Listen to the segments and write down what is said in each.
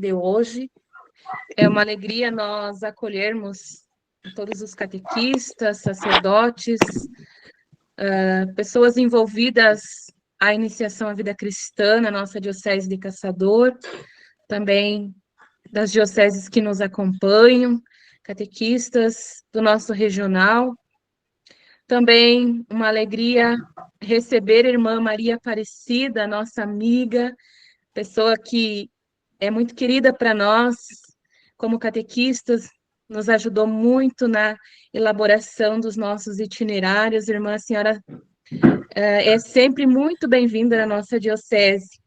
de hoje. É uma alegria nós acolhermos todos os catequistas, sacerdotes, pessoas envolvidas à iniciação à vida cristã na nossa Diocese de Caçador, também das dioceses que nos acompanham, catequistas do nosso regional. Também uma alegria receber a irmã Maria Aparecida, nossa amiga, pessoa que é muito querida para nós, como catequistas, nos ajudou muito na elaboração dos nossos itinerários. Irmã, a senhora é sempre muito bem-vinda na nossa diocese.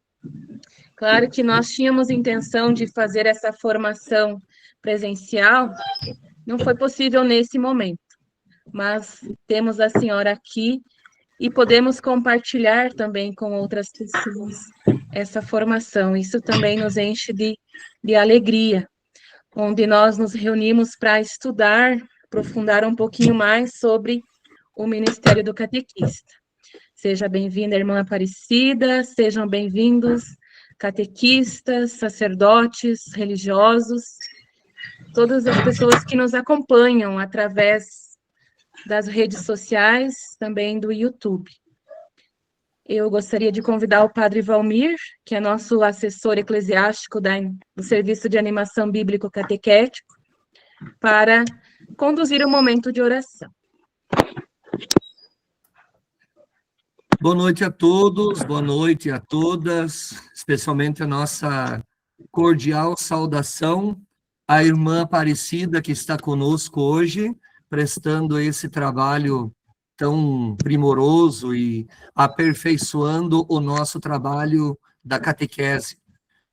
Claro que nós tínhamos intenção de fazer essa formação presencial, não foi possível nesse momento, mas temos a senhora aqui e podemos compartilhar também com outras pessoas essa formação. Isso também nos enche de alegria, onde nós nos reunimos para estudar, aprofundar um pouquinho mais sobre o Ministério do Catequista. Seja bem-vinda, irmã Aparecida, sejam bem-vindos, catequistas, sacerdotes, religiosos, todas as pessoas que nos acompanham através das redes sociais, também do YouTube. Eu gostaria de convidar o Padre Valmir, que é nosso assessor eclesiástico do Serviço de Animação Bíblico Catequético, para conduzir o momento de oração. Boa noite a todos, boa noite a todas, especialmente a nossa cordial saudação à irmã Aparecida que está conosco hoje, prestando esse trabalho tão primoroso e aperfeiçoando o nosso trabalho da catequese,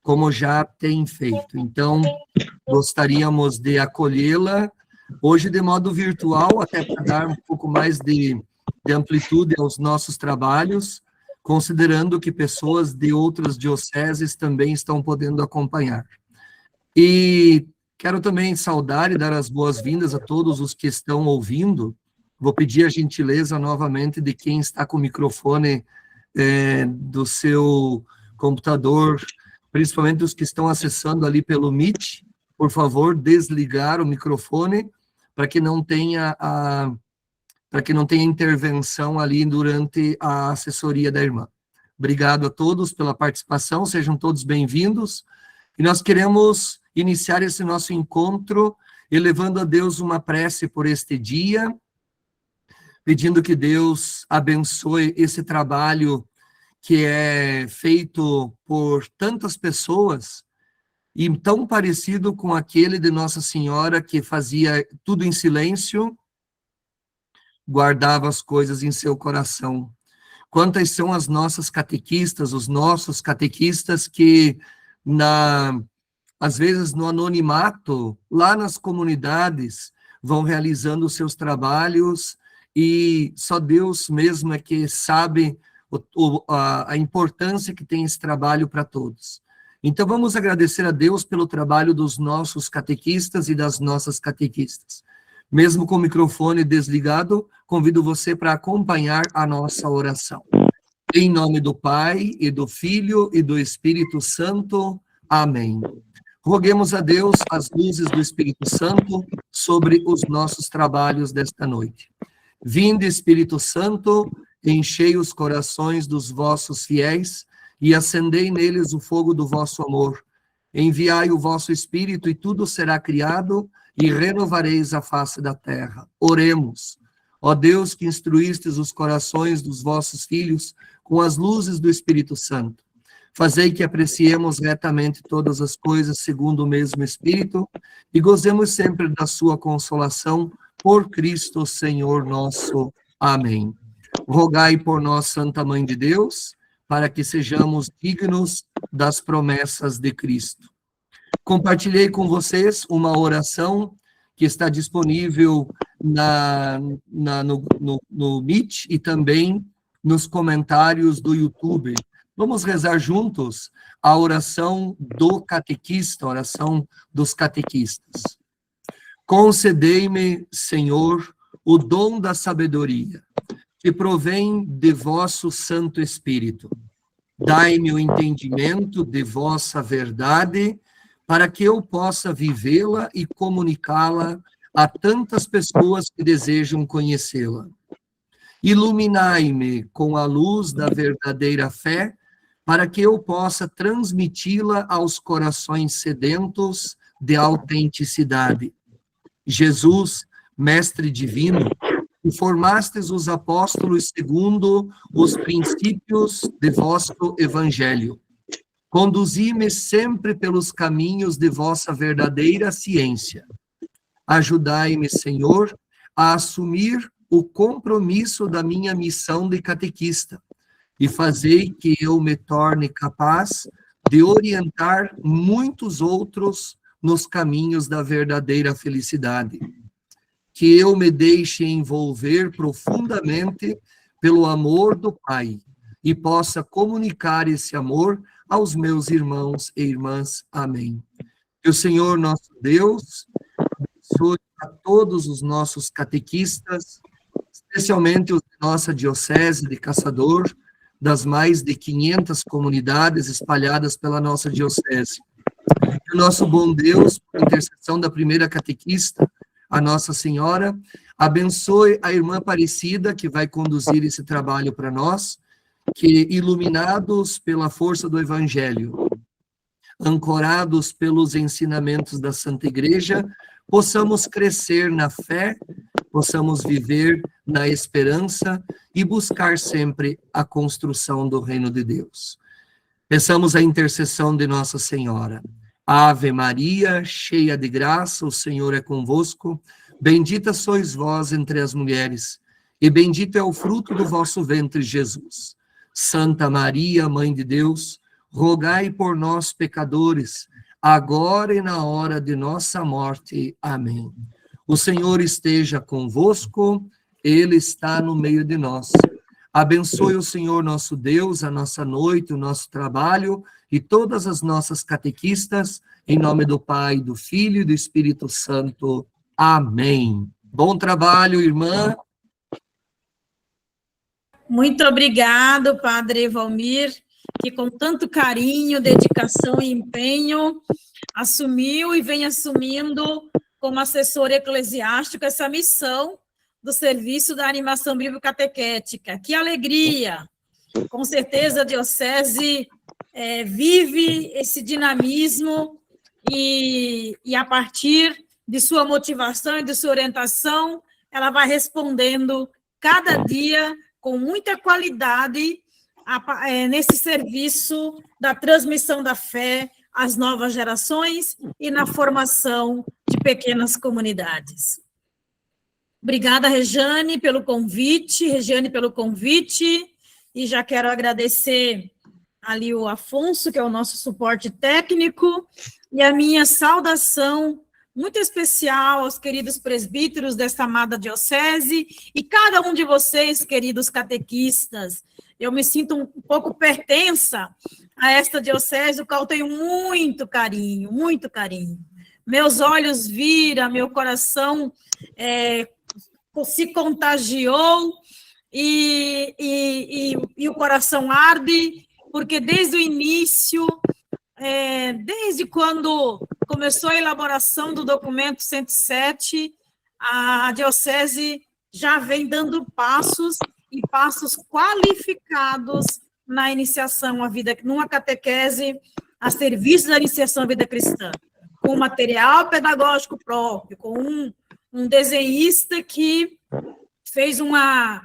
como já tem feito. Então, gostaríamos de acolhê-la hoje de modo virtual, até para dar um pouco mais de amplitude aos nossos trabalhos, considerando que pessoas de outras dioceses também estão podendo acompanhar. E quero também saudar e dar as boas-vindas a todos os que estão ouvindo. Vou pedir a gentileza novamente de quem está com o microfone do seu computador, principalmente os que estão acessando ali pelo Meet, por favor, desligar o microfone para que não tenha intervenção ali durante a assessoria da irmã. Obrigado a todos pela participação, sejam todos bem-vindos. E nós queremos iniciar esse nosso encontro elevando a Deus uma prece por este dia, pedindo que Deus abençoe esse trabalho que é feito por tantas pessoas e tão parecido com aquele de Nossa Senhora que fazia tudo em silêncio, guardava as coisas em seu coração. Quantas são as nossas catequistas, os nossos catequistas que, às vezes no anonimato, lá nas comunidades, vão realizando os seus trabalhos e só Deus mesmo é que sabe a importância que tem esse trabalho para todos. Então vamos agradecer a Deus pelo trabalho dos nossos catequistas e das nossas catequistas. Mesmo com o microfone desligado, convido você para acompanhar a nossa oração. Em nome do Pai, e do Filho, e do Espírito Santo. Amém. Roguemos a Deus as luzes do Espírito Santo sobre os nossos trabalhos desta noite. Vinde, Espírito Santo, enchei os corações dos vossos fiéis e acendei neles o fogo do vosso amor. Enviai o vosso Espírito e tudo será criado e renovareis a face da terra. Oremos. Ó Deus, que instruístes os corações dos vossos filhos com as luzes do Espírito Santo, fazei que apreciemos retamente todas as coisas segundo o mesmo Espírito e gozemos sempre da sua consolação por Cristo Senhor nosso. Amém. Rogai por nós, Santa Mãe de Deus, para que sejamos dignos das promessas de Cristo. Compartilhei com vocês uma oração que está disponível no Meet e também nos comentários do YouTube. Vamos rezar juntos a oração do catequista, a oração dos catequistas. Concedei-me, Senhor, o dom da sabedoria, que provém de vosso Santo Espírito. Dai-me o entendimento de vossa verdade, para que eu possa vivê-la e comunicá-la a tantas pessoas que desejam conhecê-la. Iluminai-me com a luz da verdadeira fé, para que eu possa transmiti-la aos corações sedentos de autenticidade. Jesus, Mestre Divino, que formastes os apóstolos segundo os princípios de vosso Evangelho. Conduzi-me sempre pelos caminhos de vossa verdadeira ciência. Ajudai-me, Senhor, a assumir o compromisso da minha missão de catequista e fazei que eu me torne capaz de orientar muitos outros nos caminhos da verdadeira felicidade. Que eu me deixe envolver profundamente pelo amor do Pai e possa comunicar esse amor aos meus irmãos e irmãs. Amém. Que o Senhor, nosso Deus, abençoe a todos os nossos catequistas, especialmente os de nossa Diocese de Caçador, das mais de 500 comunidades espalhadas pela nossa Diocese. Que o nosso bom Deus, por intercessão da primeira catequista, a Nossa Senhora, abençoe a irmã Aparecida, que vai conduzir esse trabalho para nós, que, iluminados pela força do Evangelho, ancorados pelos ensinamentos da Santa Igreja, possamos crescer na fé, possamos viver na esperança e buscar sempre a construção do reino de Deus. Peçamos a intercessão de Nossa Senhora. Ave Maria, cheia de graça, o Senhor é convosco. Bendita sois vós entre as mulheres, e bendito é o fruto do vosso ventre, Jesus. Santa Maria, Mãe de Deus, rogai por nós, pecadores, agora e na hora de nossa morte. Amém. O Senhor esteja convosco, Ele está no meio de nós. Abençoe o Senhor nosso Deus, a nossa noite, o nosso trabalho e todas as nossas catequistas, em nome do Pai, do Filho e do Espírito Santo. Amém. Bom trabalho, irmã. Muito obrigado, Padre Valmir, que com tanto carinho, dedicação e empenho assumiu e vem assumindo como assessor eclesiástico essa missão do serviço da animação bíblico-catequética. Que alegria! Com certeza a Diocese vive esse dinamismo e a partir de sua motivação e de sua orientação, ela vai respondendo cada dia com muita qualidade nesse serviço da transmissão da fé às novas gerações e na formação de pequenas comunidades. Obrigada, Regiane, pelo convite, e já quero agradecer ali o Afonso, que é o nosso suporte técnico, e a minha saudação muito especial aos queridos presbíteros desta amada diocese e cada um de vocês, queridos catequistas. Eu me sinto um pouco pertença a esta diocese, o qual tenho muito carinho, muito carinho. Meus olhos viram, meu coração se contagiou e o coração arde, porque desde o início, desde quando começou a elaboração do documento 107, a diocese já vem dando passos e passos qualificados na iniciação à vida, numa catequese a serviço da iniciação à vida cristã, com material pedagógico próprio, com um desenhista que fez a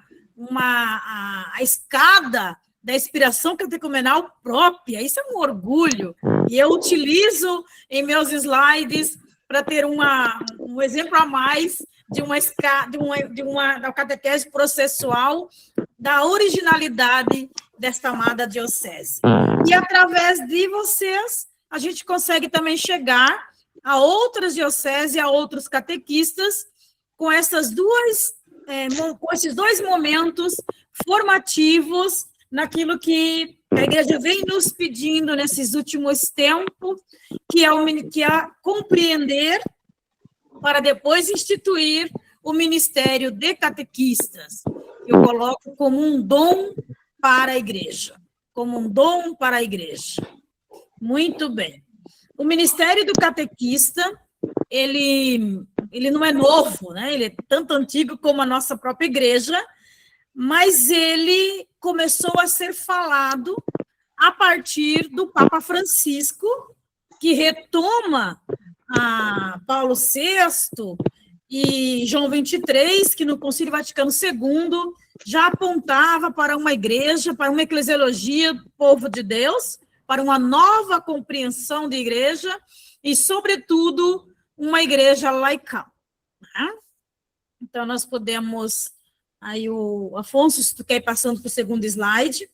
escada da inspiração catecumenal própria. Isso é um orgulho, e eu utilizo em meus slides para ter um exemplo a mais de uma catequese processual, da originalidade desta amada diocese. E através de vocês, a gente consegue também chegar a outras dioceses, a outros catequistas, com esses dois momentos formativos naquilo que a Igreja vem nos pedindo nesses últimos tempos, que é compreender para depois instituir o ministério de catequistas. Eu coloco como um dom para a Igreja, como um dom para a Igreja. Muito bem. O ministério do catequista, ele não é novo, né? Ele é tanto antigo como a nossa própria igreja, mas ele começou a ser falado a partir do Papa Francisco, que retoma a Paulo VI e João XXIII, que no Concílio Vaticano II já apontava para uma igreja, para uma eclesiologia do povo de Deus, para uma nova compreensão de igreja e, sobretudo, uma igreja laical. Né? Então, nós podemos... Aí, o Afonso, se tu quer ir passando para o segundo slide,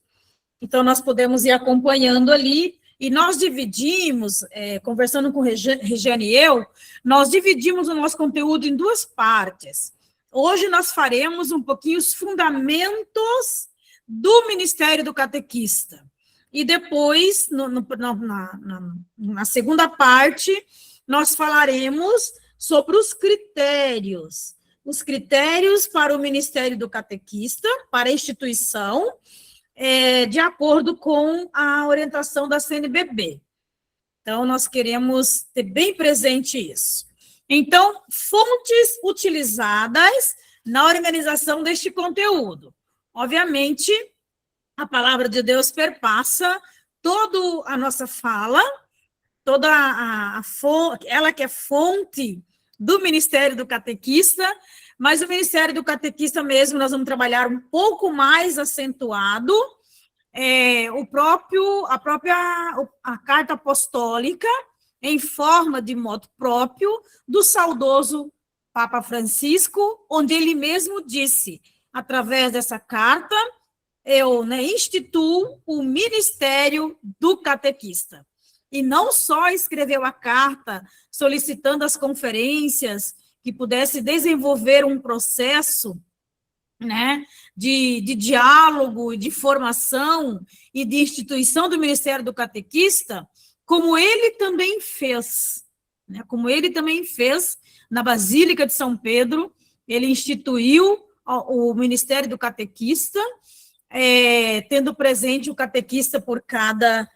então, nós podemos ir acompanhando ali, e nós dividimos, conversando com Regiane e eu, nós dividimos o nosso conteúdo em duas partes. Hoje nós faremos um pouquinho os fundamentos do Ministério do Catequista. E depois, na segunda parte, nós falaremos sobre os critérios para o Ministério do Catequista, para a instituição, de acordo com a orientação da CNBB. Então, nós queremos ter bem presente isso. Então, fontes utilizadas na organização deste conteúdo. Obviamente, a palavra de Deus perpassa toda a nossa fala, toda ela que é fonte do Ministério do Catequista, mas o Ministério do Catequista mesmo, nós vamos trabalhar um pouco mais acentuado, a carta apostólica, em forma de modo próprio, do saudoso Papa Francisco, onde ele mesmo disse, através dessa carta, eu instituo o Ministério do Catequista. E não só escreveu a carta solicitando as conferências que pudesse desenvolver um processo, né, de diálogo, de formação e de instituição do Ministério do Catequista, como ele também fez, né, na Basílica de São Pedro, ele instituiu o Ministério do Catequista, tendo presente o catequista por cada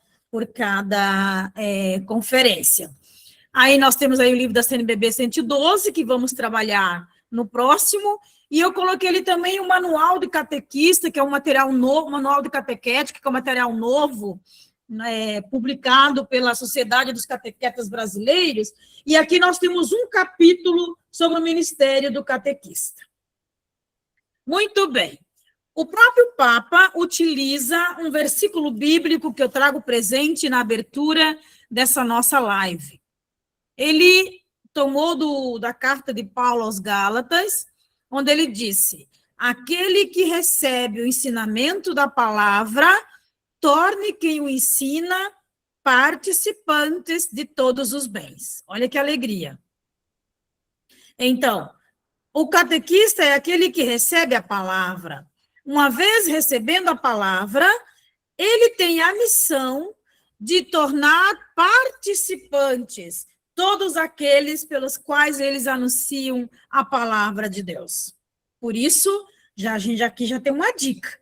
conferência. Aí nós temos aí o livro da CNBB 112, que vamos trabalhar no próximo, e eu coloquei ali também o manual de catequista, que é um material novo, manual de catequética, que é um material novo, publicado pela Sociedade dos Catequetas Brasileiros, e aqui nós temos um capítulo sobre o Ministério do Catequista. Muito bem. O próprio Papa utiliza um versículo bíblico que eu trago presente na abertura dessa nossa live. Ele tomou da carta de Paulo aos Gálatas, onde ele disse, aquele que recebe o ensinamento da palavra, torne quem o ensina participantes de todos os bens. Olha que alegria. Então, o catequista é aquele que recebe a palavra. Uma vez recebendo a palavra, ele tem a missão de tornar participantes todos aqueles pelos quais eles anunciam a palavra de Deus. Por isso, a gente aqui já tem uma dica.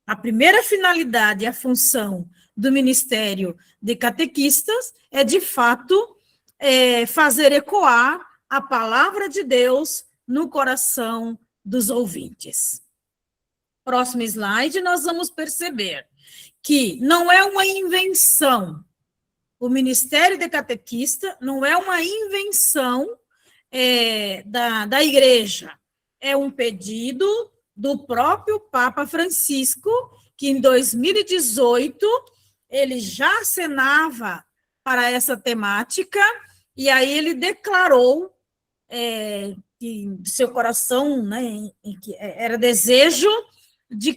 A primeira finalidade e a função do Ministério de Catequistas é, de fato, fazer ecoar a palavra de Deus no coração dos ouvintes. Próximo slide, nós vamos perceber que não é uma invenção. O Ministério de Catequista não é uma invenção da igreja. É um pedido do próprio Papa Francisco, que em 2018 ele já acenava para essa temática, e aí ele declarou que seu coração, né, que era desejo de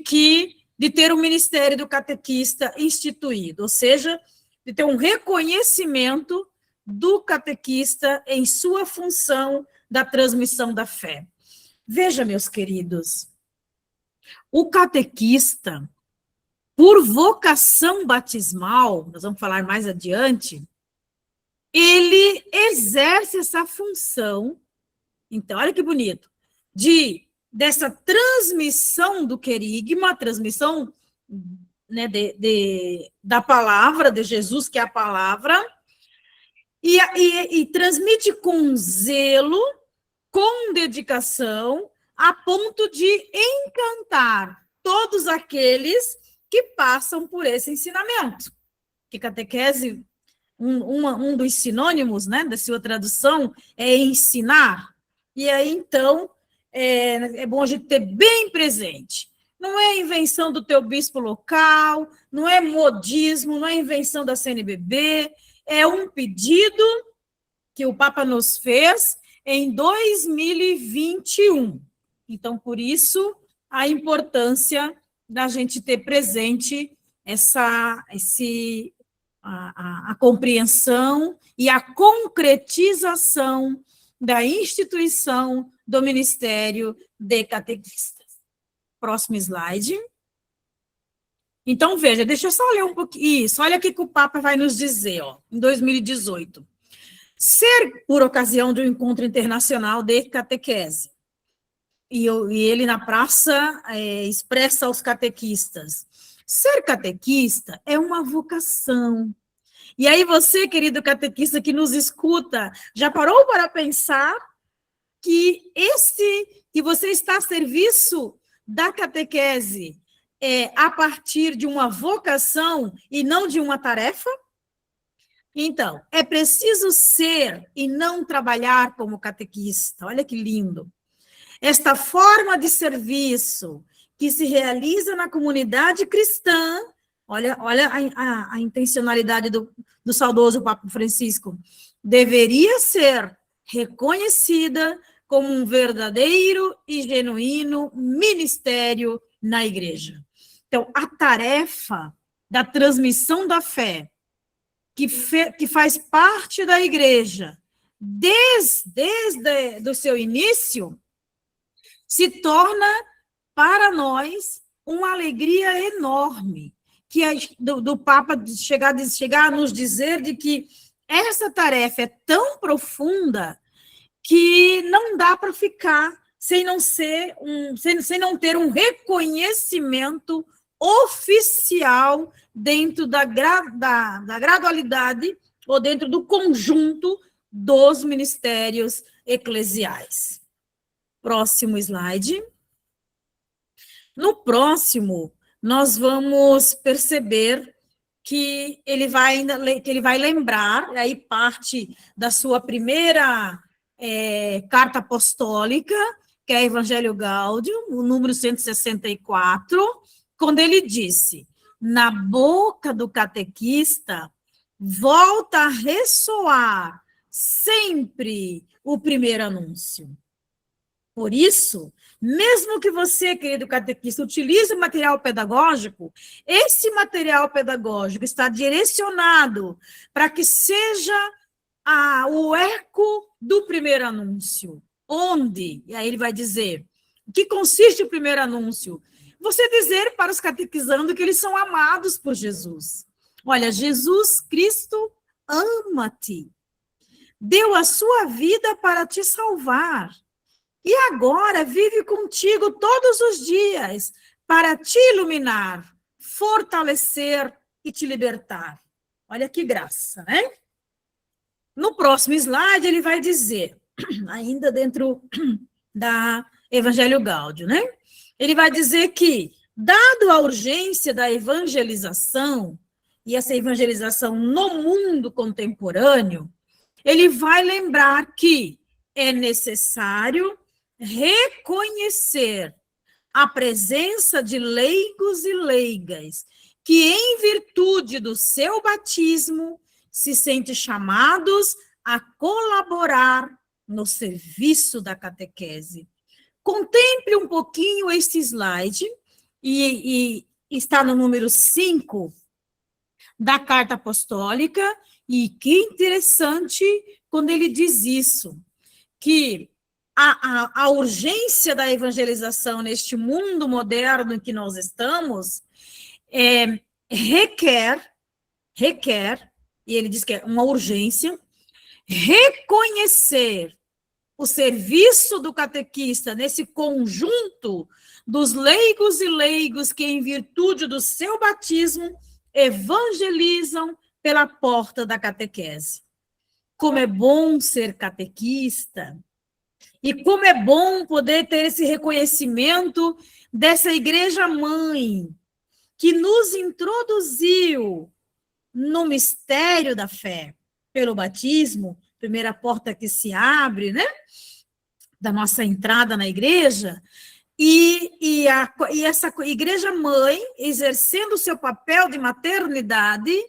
ter o Ministério do Catequista instituído, ou seja, de ter um reconhecimento do catequista em sua função da transmissão da fé. Veja, meus queridos, o catequista, por vocação batismal, nós vamos falar mais adiante, ele exerce essa função, então, olha que bonito, dessa transmissão do querigma, transmissão, né, da palavra de Jesus, que é a palavra, e transmite com zelo, com dedicação, a ponto de encantar todos aqueles que passam por esse ensinamento. Que catequese, um dos sinônimos, né, da sua tradução, é ensinar. E aí, então, é bom a gente ter bem presente. Não é invenção do teu bispo local, não é modismo, não é invenção da CNBB, é um pedido que o Papa nos fez em 2021. Então, por isso, a importância da gente ter presente a compreensão e a concretização da instituição do Ministério de Catequistas. Próximo slide. Então, veja, deixa eu só ler um pouquinho. Isso, olha o que o Papa vai nos dizer, ó, em 2018. Ser por ocasião de um encontro internacional de catequese. E ele, na praça, expressa aos catequistas. Ser catequista é uma vocação. E aí você, querido catequista que nos escuta, já parou para pensar que você está a serviço da catequese a partir de uma vocação e não de uma tarefa? Então, é preciso ser e não trabalhar como catequista. Olha que lindo. Esta forma de serviço que se realiza na comunidade cristã, olha a intencionalidade do saudoso Papa Francisco, deveria ser reconhecida como um verdadeiro e genuíno ministério na igreja. Então, a tarefa da transmissão da fé, que faz parte da igreja, desde do seu início, se torna para nós uma alegria enorme, que do Papa chegar a nos dizer de que essa tarefa é tão profunda que não dá para ficar sem não ter um reconhecimento oficial dentro da gradualidade ou dentro do conjunto dos ministérios eclesiais. Próximo slide. No próximo, nós vamos perceber que ele vai lembrar, aí parte da sua primeira carta apostólica, que é a Evangelho Gaudium, o número 164, quando ele disse: na boca do catequista volta a ressoar sempre o primeiro anúncio. Por isso, mesmo que você, querido catequista, utilize o material pedagógico, esse material pedagógico está direcionado para que seja o eco do primeiro anúncio. Onde? E aí ele vai dizer, o que consiste o primeiro anúncio? Você dizer para os catequizandos que eles são amados por Jesus. Olha, Jesus Cristo ama-te, deu a sua vida para te salvar. E agora vive contigo todos os dias para te iluminar, fortalecer e te libertar. Olha que graça, né? No próximo slide, ele vai dizer, ainda dentro da Evangelho Gaudium, né? Ele vai dizer que, dado a urgência da evangelização, e essa evangelização no mundo contemporâneo, ele vai lembrar que é necessário reconhecer a presença de leigos e leigas que, em virtude do seu batismo, se sentem chamados a colaborar no serviço da catequese. Contemple um pouquinho este slide, e está no número 5 da Carta Apostólica, e que interessante quando ele diz isso, que a urgência da evangelização neste mundo moderno em que nós estamos requer, e ele diz que é uma urgência, reconhecer o serviço do catequista nesse conjunto dos leigos e leigos que, em virtude do seu batismo, evangelizam pela porta da catequese. como é bom ser catequista, e como é bom poder ter esse reconhecimento dessa igreja-mãe, que nos introduziu no mistério da fé, pelo batismo, primeira porta que se abre, da nossa entrada na igreja, e essa igreja-mãe, exercendo o seu papel de maternidade,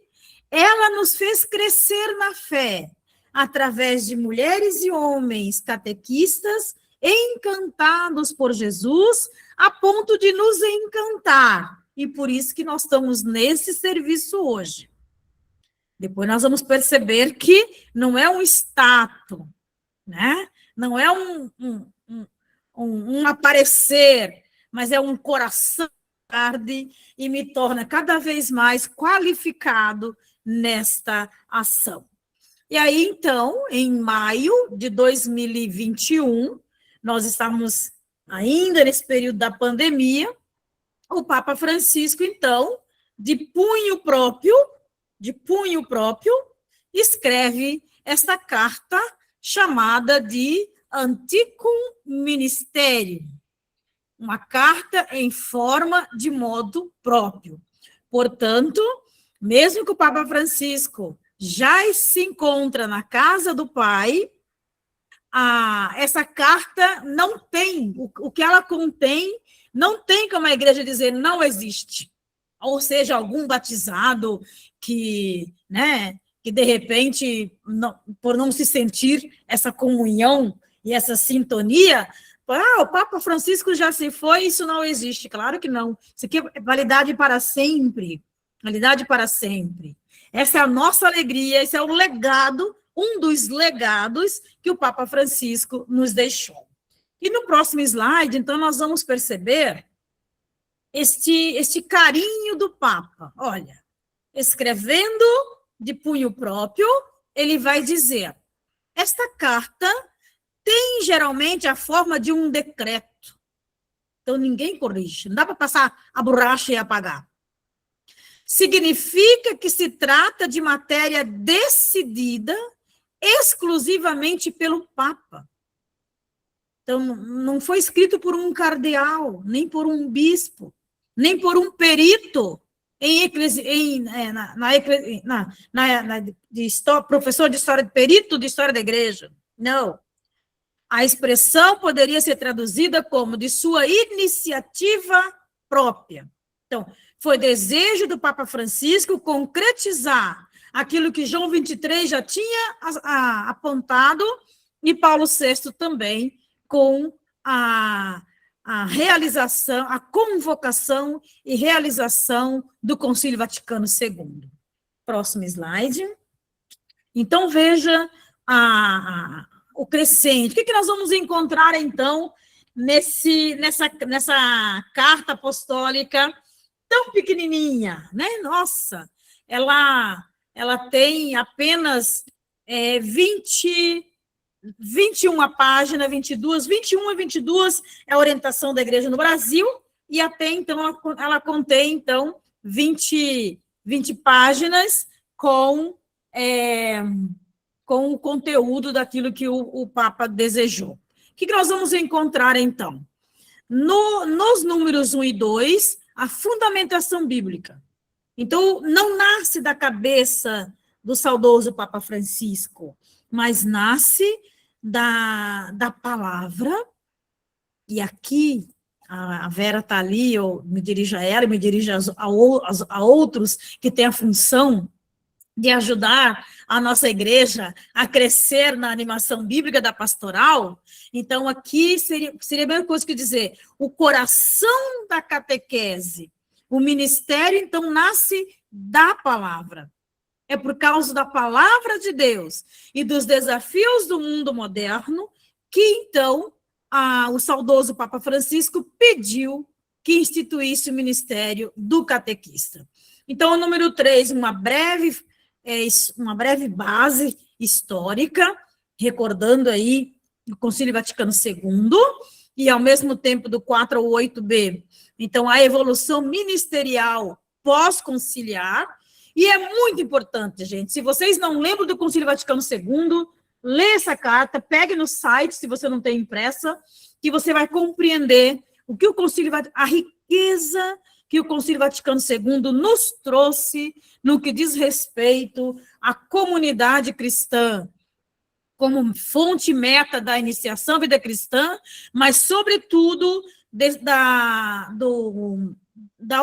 ela nos fez crescer na fé, através de mulheres e homens catequistas, encantados por Jesus, a ponto de nos encantar. E por isso que nós estamos nesse serviço hoje. Depois nós vamos perceber que não é um status, não é um aparecer, mas é um coração que arde e me torna cada vez mais qualificado nesta ação. E aí, então, em maio de 2021, nós estávamos ainda nesse período da pandemia, o Papa Francisco, então, de punho próprio, escreve esta carta chamada de Anticum Ministerium, uma carta em forma de modo próprio. Portanto, mesmo que o Papa Francisco já se encontra na casa do Pai, essa carta não tem, o que ela contém, não tem como a igreja dizer não existe. Ou seja, algum batizado que de repente, por não se sentir essa comunhão e essa sintonia, o Papa Francisco já se foi, isso não existe. Claro que não. Isso aqui é validade para sempre. Validade para sempre. Essa é a nossa alegria, esse é o legado, um dos legados que o Papa Francisco nos deixou. E no próximo slide, então, nós vamos perceber este carinho do Papa. Olha, escrevendo de punho próprio, ele vai dizer, esta carta tem geralmente a forma de um decreto. Então, ninguém corrige, não dá para passar a borracha e apagar. Significa que se trata de matéria decidida exclusivamente pelo Papa. Então, não foi escrito por um cardeal, nem por um bispo, nem por um perito, professor de história, perito de história da igreja. Não. A expressão poderia ser traduzida como de sua iniciativa própria. Então, foi desejo do Papa Francisco concretizar aquilo que João 23 já tinha apontado e Paulo VI também, com a realização, a convocação e realização do Concílio Vaticano II. Próximo slide. Então, veja o crescente. O que nós vamos encontrar, então, nessa carta apostólica tão pequenininha, Nossa, ela tem apenas 21 páginas, 21 a 22 é a orientação da igreja no Brasil, e até então ela contém, então, 20 páginas com o conteúdo daquilo que o Papa desejou. O que nós vamos encontrar, então? Nos números 1 e 2, a fundamentação bíblica. Então, não nasce da cabeça do saudoso Papa Francisco, mas nasce da palavra, e aqui a Vera está ali, eu me dirijo a ela, me dirijo a outros que têm a função de ajudar a nossa igreja a crescer na animação bíblica da pastoral. Então, aqui seria a mesma coisa que dizer, o coração da catequese, o ministério, então, nasce da palavra. É por causa da palavra de Deus e dos desafios do mundo moderno que, então, o saudoso Papa Francisco pediu que instituísse o ministério do catequista. Então, o número 3, uma breve base histórica, recordando aí o Concílio Vaticano II, e, ao mesmo tempo, do 4 ao 8b, então, a evolução ministerial pós-conciliar, E é muito importante, gente, se vocês não lembram do Concílio Vaticano II, lê essa carta, pegue no site, se você não tem impressa, que você vai compreender o que o Concílio Vaticano, a riqueza que o Concílio Vaticano II nos trouxe no que diz respeito à comunidade cristã, como fonte e meta da iniciação à vida cristã, mas, sobretudo, da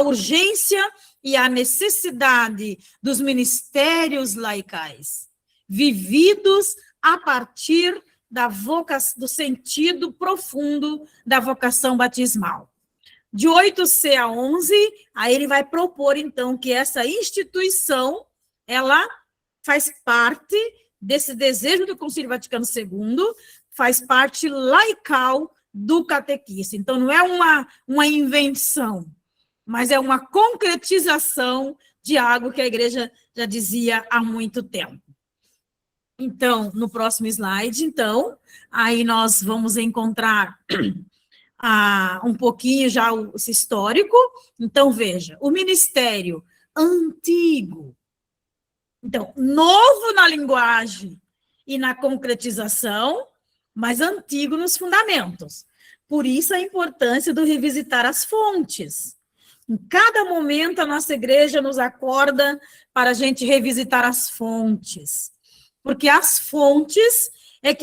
urgência e a necessidade dos ministérios laicais, vividos a partir do sentido profundo da vocação batismal. De 8C a 11, aí ele vai propor, então, que essa instituição, ela faz parte desse desejo do Concílio Vaticano II, faz parte laical do catequista. Então, não é uma invenção, mas é uma concretização de algo que a igreja já dizia há muito tempo. Então, no próximo slide, então, aí nós vamos encontrar um pouquinho já esse histórico. Então, veja, o ministério antigo, então, novo na linguagem e na concretização, mas antigo nos fundamentos. Por isso a importância do revisitar as fontes. Em cada momento, a nossa igreja nos acorda para a gente revisitar as fontes. Porque as fontes é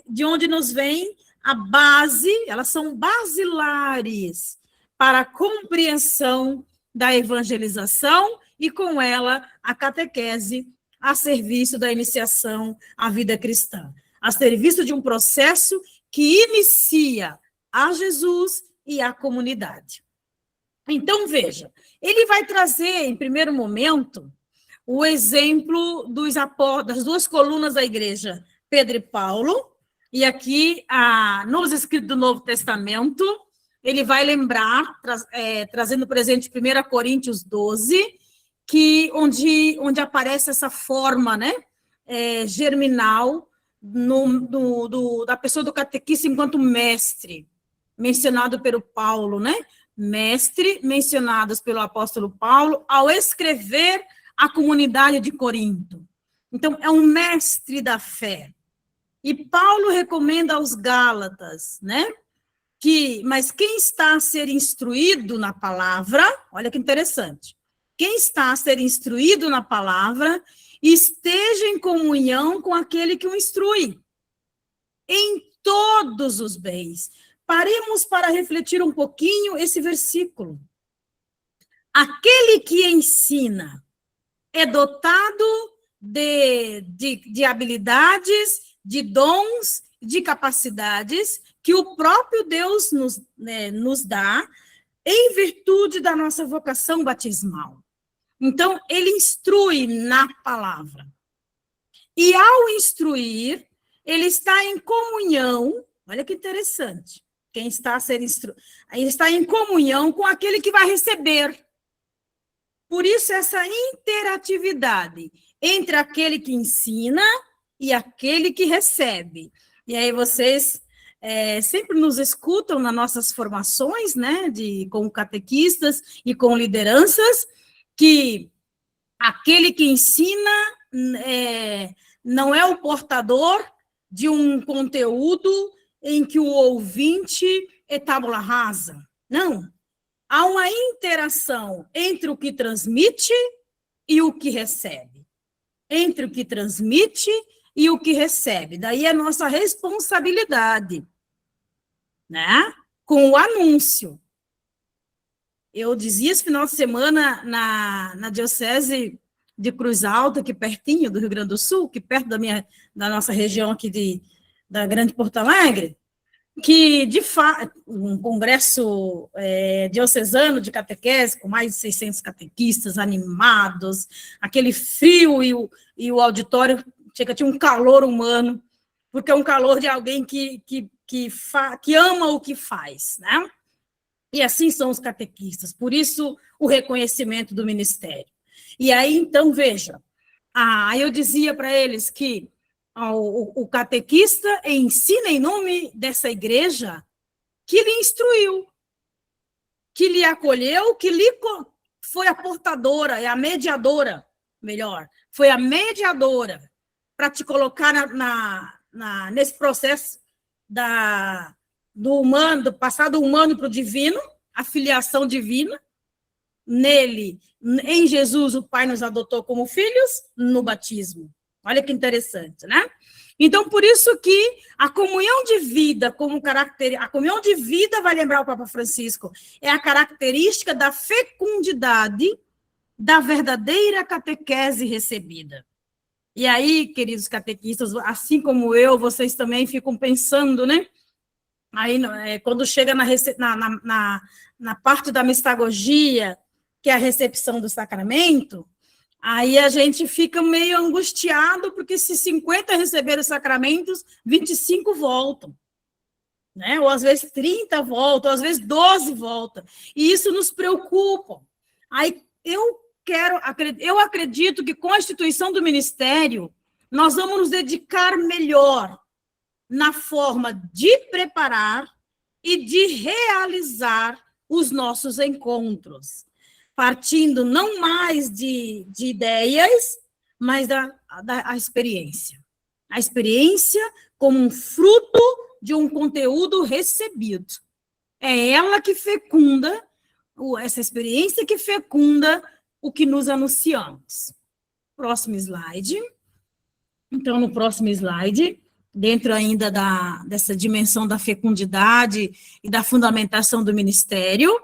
de onde nos vem a base, elas são basilares para a compreensão da evangelização e, com ela, a catequese a serviço da iniciação à vida cristã, a serviço de um processo que inicia a Jesus e a comunidade. Então, veja, ele vai trazer, em primeiro momento, o exemplo das duas colunas da igreja, Pedro e Paulo, e aqui, nos escritos do Novo Testamento, ele vai lembrar, trazendo presente 1 Coríntios 12, onde aparece essa forma, né, germinal da pessoa do catequista enquanto mestre, mencionado pelo Paulo, né? Mestre, mencionados pelo apóstolo Paulo, ao escrever a comunidade de Corinto. Então, é um mestre da fé. E Paulo recomenda aos Gálatas, né? Mas quem está a ser instruído na palavra, olha que interessante, quem está a ser instruído na palavra, esteja em comunhão com aquele que o instrui, em todos os bens. Paremos para refletir um pouquinho esse versículo. Aquele que ensina é dotado de habilidades, de dons, de capacidades que o próprio Deus nos dá em virtude da nossa vocação batismal. Então, ele instrui na palavra. E ao instruir, ele está em comunhão, olha que interessante, quem está a ser instruído, ele está em comunhão com aquele que vai receber. Por isso, essa interatividade entre aquele que ensina e aquele que recebe. E aí vocês sempre nos escutam nas nossas formações, né, com catequistas e com lideranças, que aquele que ensina não é o portador de um conteúdo em que o ouvinte é tábula rasa. Não. Há uma interação entre o que transmite e o que recebe. Entre o que transmite e o que recebe. Daí a nossa responsabilidade, né? Com o anúncio. Eu dizia esse final de semana na Diocese de Cruz Alta, aqui pertinho do Rio Grande do Sul, que perto da nossa região aqui da Grande Porto Alegre, que, de fato, um congresso diocesano de catequese, com mais de 600 catequistas animados, aquele frio e o auditório tinha um calor humano, porque é um calor de alguém que ama o que faz, né? E assim são os catequistas, por isso o reconhecimento do ministério. E aí, então, veja, eu dizia para eles que o catequista ensina em nome dessa igreja que lhe instruiu, que lhe acolheu, que lhe foi a portadora, é a mediadora melhor, foi a mediadora para te colocar nesse processo do humano, do passado humano para o divino, a filiação divina. Nele, em Jesus, o Pai nos adotou como filhos no batismo. Olha que interessante, né? Então, por isso que a comunhão de vida, a comunhão de vida, vai lembrar o Papa Francisco, é a característica da fecundidade da verdadeira catequese recebida. E aí, queridos catequistas, assim como eu, vocês também ficam pensando, né? Aí, quando chega na parte da mistagogia, que é a recepção do sacramento, aí a gente fica meio angustiado, porque se 50 receberam os sacramentos, 25 voltam, né? Ou às vezes 30 voltam, ou às vezes 12 voltam. E isso nos preocupa. Aí eu acredito que com a instituição do ministério, nós vamos nos dedicar melhor na forma de preparar e de realizar os nossos encontros, partindo não mais de ideias, mas da experiência. A experiência como um fruto de um conteúdo recebido. É ela que fecunda, essa experiência que fecunda o que nos anunciamos. Próximo slide. Então, no próximo slide, dentro ainda dessa dimensão da fecundidade e da fundamentação do ministério,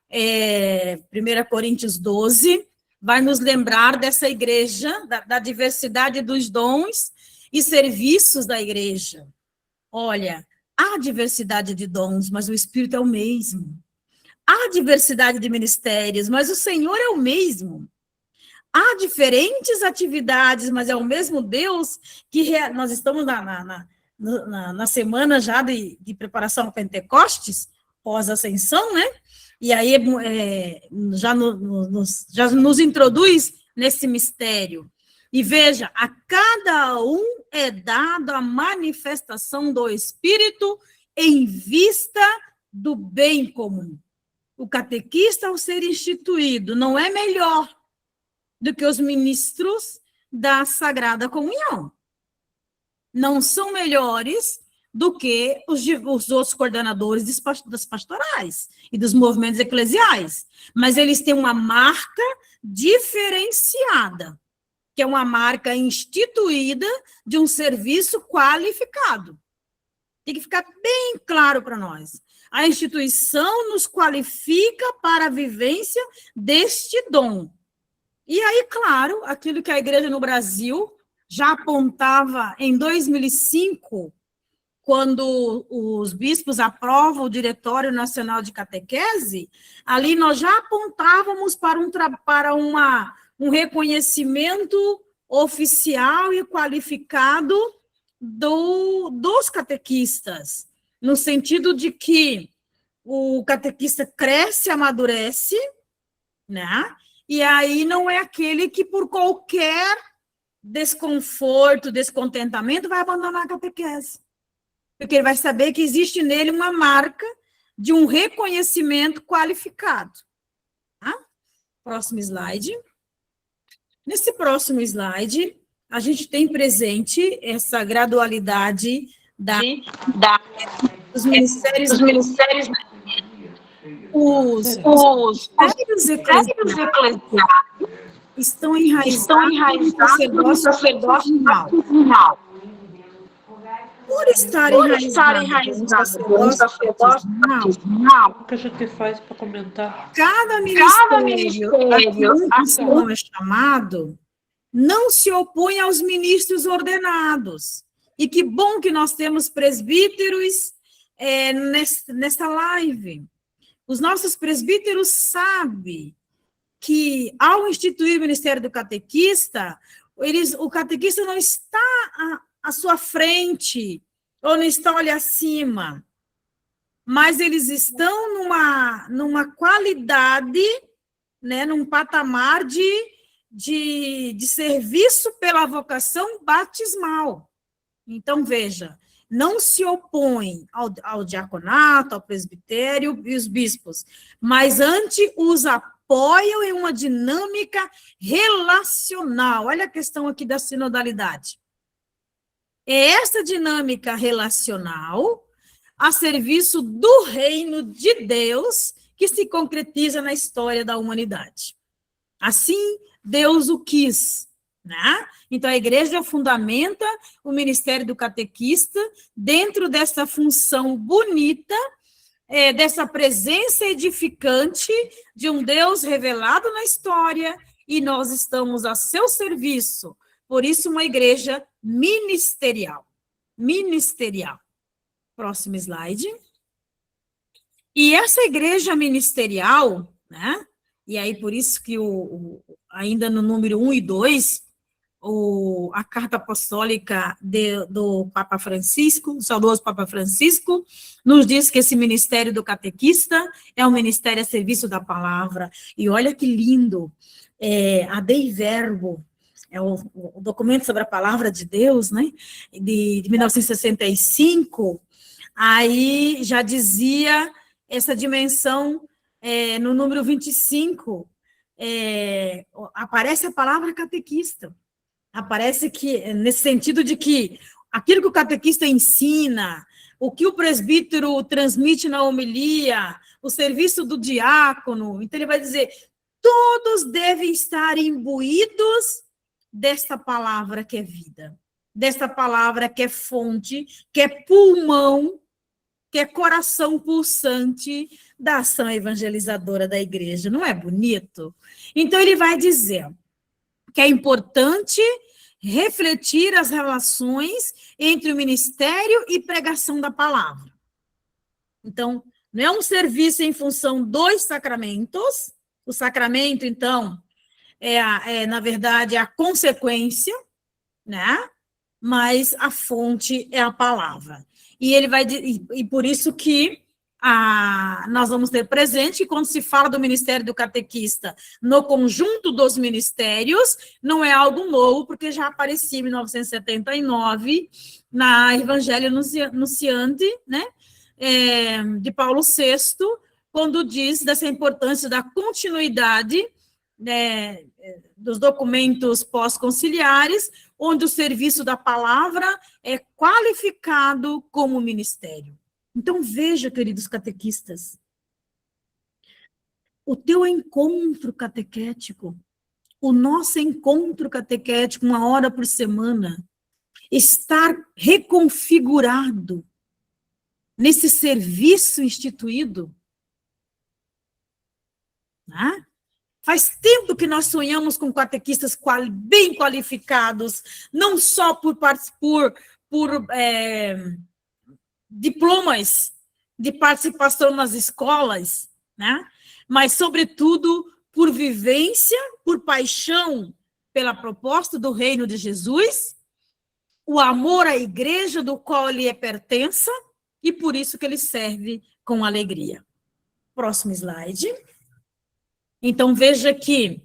1 Coríntios 12, vai nos lembrar dessa igreja, da diversidade dos dons e serviços da igreja. Olha, há diversidade de dons, mas o Espírito é o mesmo. Há diversidade de ministérios, mas o Senhor é o mesmo. Há diferentes atividades, mas é o mesmo Deus que nós estamos na semana já de preparação ao Pentecostes, pós-ascensão, né? E aí já nos introduz nesse mistério. E veja, a cada um é dada a manifestação do Espírito em vista do bem comum. O catequista, ao ser instituído, não é melhor do que os ministros da Sagrada Comunhão. Não são melhores do que os outros coordenadores das pastorais e dos movimentos eclesiais. Mas eles têm uma marca diferenciada, que é uma marca instituída de um serviço qualificado. Tem que ficar bem claro para nós. A instituição nos qualifica para a vivência deste dom. E aí, claro, aquilo que a igreja no Brasil já apontava em 2005, quando os bispos aprovam o Diretório Nacional de Catequese, ali nós já apontávamos para um reconhecimento oficial e qualificado dos catequistas, no sentido de que o catequista cresce, amadurece, né? E aí não é aquele que, por qualquer desconforto, descontentamento, vai abandonar a catequese. Porque ele vai saber que existe nele uma marca de um reconhecimento qualificado. Tá? Próximo slide. Nesse próximo slide, a gente tem presente essa gradualidade dos ministérios. Os ministérios eclesiais estão enraizados no sacerdócio final. Por estar enraizado no sacerdócio final, O que a gente faz para comentar? cada ministério a que não é chamado não se opõe aos ministros ordenados. E que bom que nós temos presbíteros nesta live. Os nossos presbíteros sabem que, ao instituir o Ministério do Catequista, o catequista não está à sua frente, ou não está ali acima, mas eles estão numa qualidade, né, num patamar de serviço pela vocação batismal. Então, veja, não se opõe ao diaconato, ao presbitério e os bispos, mas ante apoiam em uma dinâmica relacional. Olha a questão aqui da sinodalidade. É essa dinâmica relacional a serviço do reino de Deus que se concretiza na história da humanidade. Assim, Deus o quis, né? Então, a igreja fundamenta o ministério do catequista dentro dessa função bonita, dessa presença edificante de um Deus revelado na história, e nós estamos a seu serviço. Por isso, uma igreja ministerial. Ministerial. Próximo slide. E essa igreja ministerial, né? E aí, por isso que ainda no número 1 e 2, a carta apostólica do Papa Francisco, o saudoso Papa Francisco, nos diz que esse ministério do catequista é um ministério a serviço da palavra. E olha que lindo, a Dei Verbo, é o documento sobre a palavra de Deus, né, de 1965, aí já dizia essa dimensão, no número 25, aparece a palavra catequista. Aparece que, nesse sentido de que aquilo que o catequista ensina, o que o presbítero transmite na homilia, o serviço do diácono, então ele vai dizer, todos devem estar imbuídos desta palavra que é vida, desta palavra que é fonte, que é pulmão, que é coração pulsante da ação evangelizadora da igreja. Não é bonito? Então, ele vai dizer que é importante refletir as relações entre o ministério e pregação da palavra. Então, não é um serviço em função dos sacramentos. O sacramento, então, na verdade, a consequência, né? Mas a fonte é a palavra. E ele vai, e por isso que nós vamos ter presente que quando se fala do ministério do catequista no conjunto dos ministérios, não é algo novo, porque já aparecia em 1979 na Evangelho Nunciante, né, de Paulo VI, quando diz dessa importância da continuidade, né, dos documentos pós-conciliares, onde o serviço da palavra é qualificado como ministério. Então, veja, queridos catequistas, o teu encontro catequético, o nosso encontro catequético, 1 hora por semana, estar reconfigurado nesse serviço instituído, né? Faz tempo que nós sonhamos com catequistas bem qualificados, não só por diplomas de participação nas escolas, né? Mas, sobretudo, por vivência, por paixão pela proposta do reino de Jesus, o amor à igreja do qual ele pertença, e por isso que ele serve com alegria. Próximo slide. Então, veja que,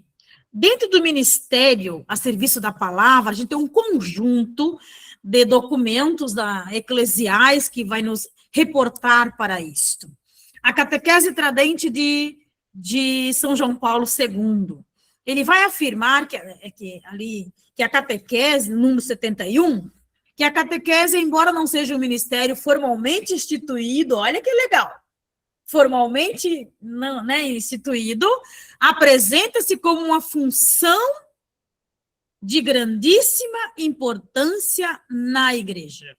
dentro do ministério a serviço da palavra, a gente tem um conjunto de documentos eclesiais que vai nos reportar para isto. A catequese tradente de São João Paulo II. Ele vai afirmar que a catequese, no número 71, que a catequese, embora não seja um ministério formalmente instituído, olha que legal, formalmente não, né, instituído, apresenta-se como uma função de grandíssima importância na igreja.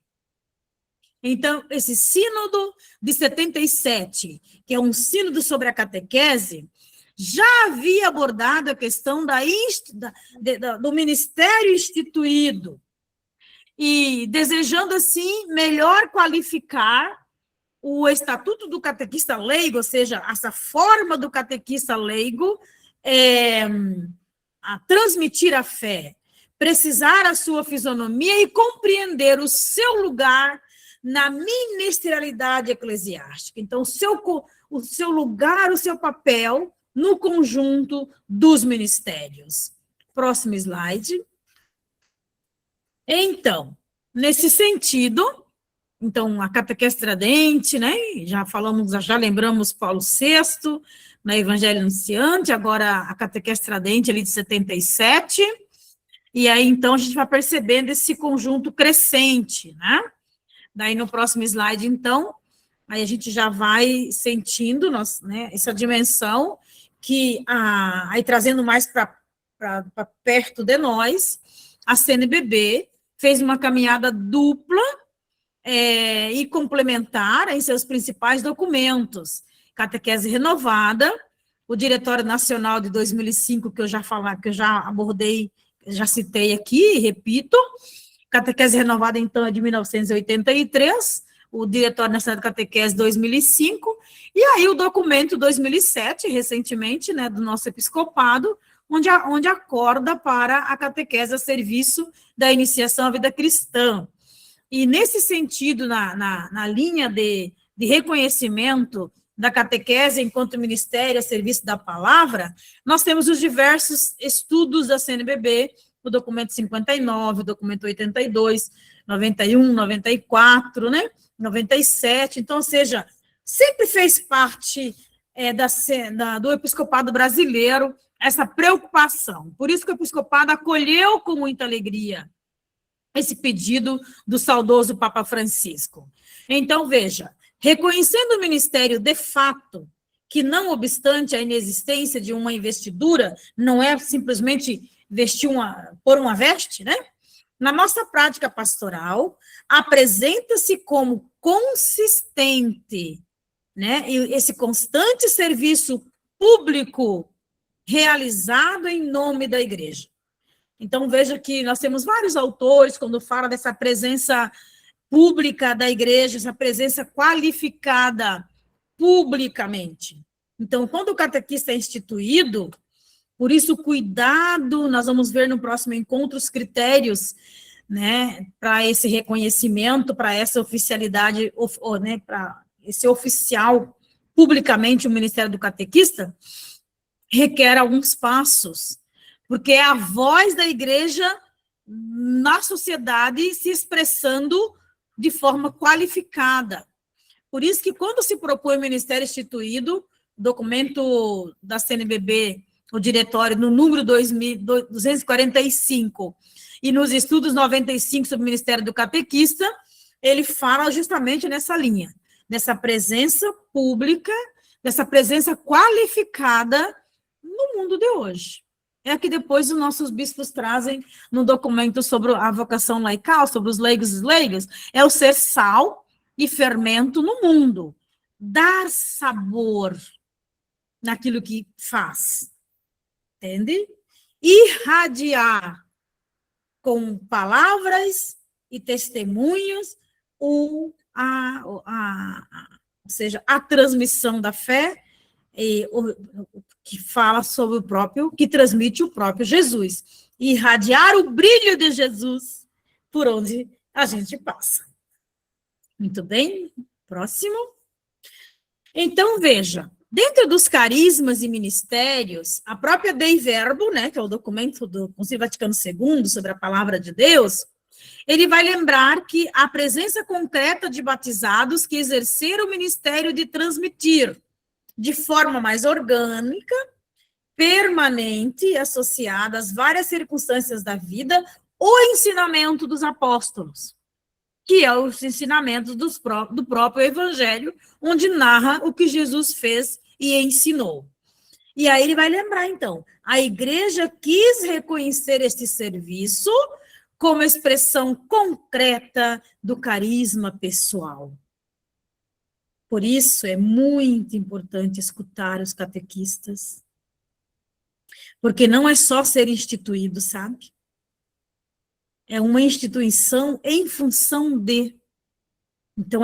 Então, esse sínodo de 77, que é um sínodo sobre a catequese, já havia abordado a questão do ministério instituído, e desejando, assim, melhor qualificar o estatuto do catequista leigo, ou seja, essa forma do catequista leigo, a transmitir a fé, precisar a sua fisionomia e compreender o seu lugar na ministerialidade eclesiástica. Então, o seu lugar, o seu papel no conjunto dos ministérios. Próximo slide. Então, nesse sentido, então, a catequese tradente, né? Já lembramos Paulo VI, na Evangelho Anunciante, agora a Catequese Tradente ali de 77, e aí então a gente vai percebendo esse conjunto crescente, né? Daí no próximo slide, então, aí a gente já vai sentindo né, essa dimensão que, aí trazendo mais para perto de nós, a CNBB fez uma caminhada dupla e complementar em seus principais documentos. Catequese Renovada, o Diretório Nacional de 2005, que eu já abordei, já citei aqui, repito. Catequese Renovada, então, é de 1983, o Diretório Nacional de Catequese 2005, e aí o documento 2007, recentemente, né, do nosso episcopado, onde acorda para a catequese a serviço da iniciação à vida cristã. E nesse sentido, na linha de reconhecimento da catequese enquanto ministério a serviço da palavra, nós temos os diversos estudos da CNBB, o documento 59, o documento 82, 91, 94, né, 97, então, ou seja, sempre fez parte do episcopado brasileiro essa preocupação. Por isso que o episcopado acolheu com muita alegria esse pedido do saudoso Papa Francisco. Então, veja, reconhecendo o ministério de fato, que não obstante a inexistência de uma investidura, não é simplesmente pôr uma veste, né? Na nossa prática pastoral, apresenta-se como consistente, né? E esse constante serviço público realizado em nome da igreja. Então, veja que nós temos vários autores, quando fala dessa presença pública da igreja, essa presença qualificada publicamente. Então, quando o catequista é instituído, por isso, cuidado, nós vamos ver no próximo encontro os critérios, né, para esse reconhecimento, para essa oficialidade, né, para esse oficial publicamente o ministério do catequista, requer alguns passos, porque é a voz da igreja na sociedade se expressando de forma qualificada. Por isso que quando se propõe o ministério instituído, documento da CNBB, o diretório, no número 245, e nos estudos 95 sobre o Ministério do Catequista, ele fala justamente nessa linha, nessa presença pública, dessa presença qualificada no mundo de hoje. É que depois os nossos bispos trazem no documento sobre a vocação laical, sobre os leigos e leigas, é o ser sal e fermento no mundo, dar sabor naquilo que faz, entende? Irradiar com palavras e testemunhos ou seja, a transmissão da fé, que fala sobre o próprio, que transmite o próprio Jesus. Irradiar o brilho de Jesus por onde a gente passa. Muito bem, próximo. Então, veja, dentro dos carismas e ministérios, a própria Dei Verbo, né, que é o documento do Concílio Vaticano II sobre a palavra de Deus, ele vai lembrar que a presença concreta de batizados que exerceram o ministério de transmitir de forma mais orgânica, permanente, associada às várias circunstâncias da vida, o ensinamento dos apóstolos, que é os ensinamentos do próprio Evangelho, onde narra o que Jesus fez e ensinou. E aí ele vai lembrar, então, a igreja quis reconhecer este serviço como expressão concreta do carisma pessoal. Por isso, é muito importante escutar os catequistas, porque não é só ser instituído, sabe? É uma instituição em função de. Então,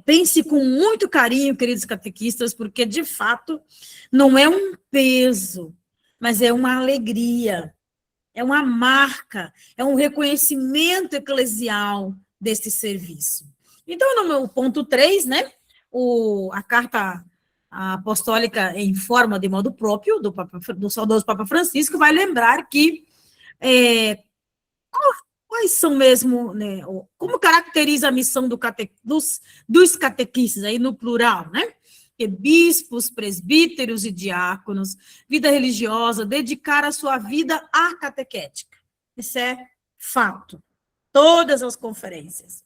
pense com muito carinho, queridos catequistas, porque, de fato, não é um peso, mas é uma alegria, é uma marca, é um reconhecimento eclesial desse serviço. Então, no meu ponto 3, né, a carta apostólica em forma de modo próprio, do saudoso Papa Francisco, vai lembrar que quais são mesmo, né, como caracteriza a missão dos catequistas, aí no plural, né? que bispos, presbíteros e diáconos, vida religiosa, dedicaram a sua vida à catequética. Isso é fato. Todas as conferências.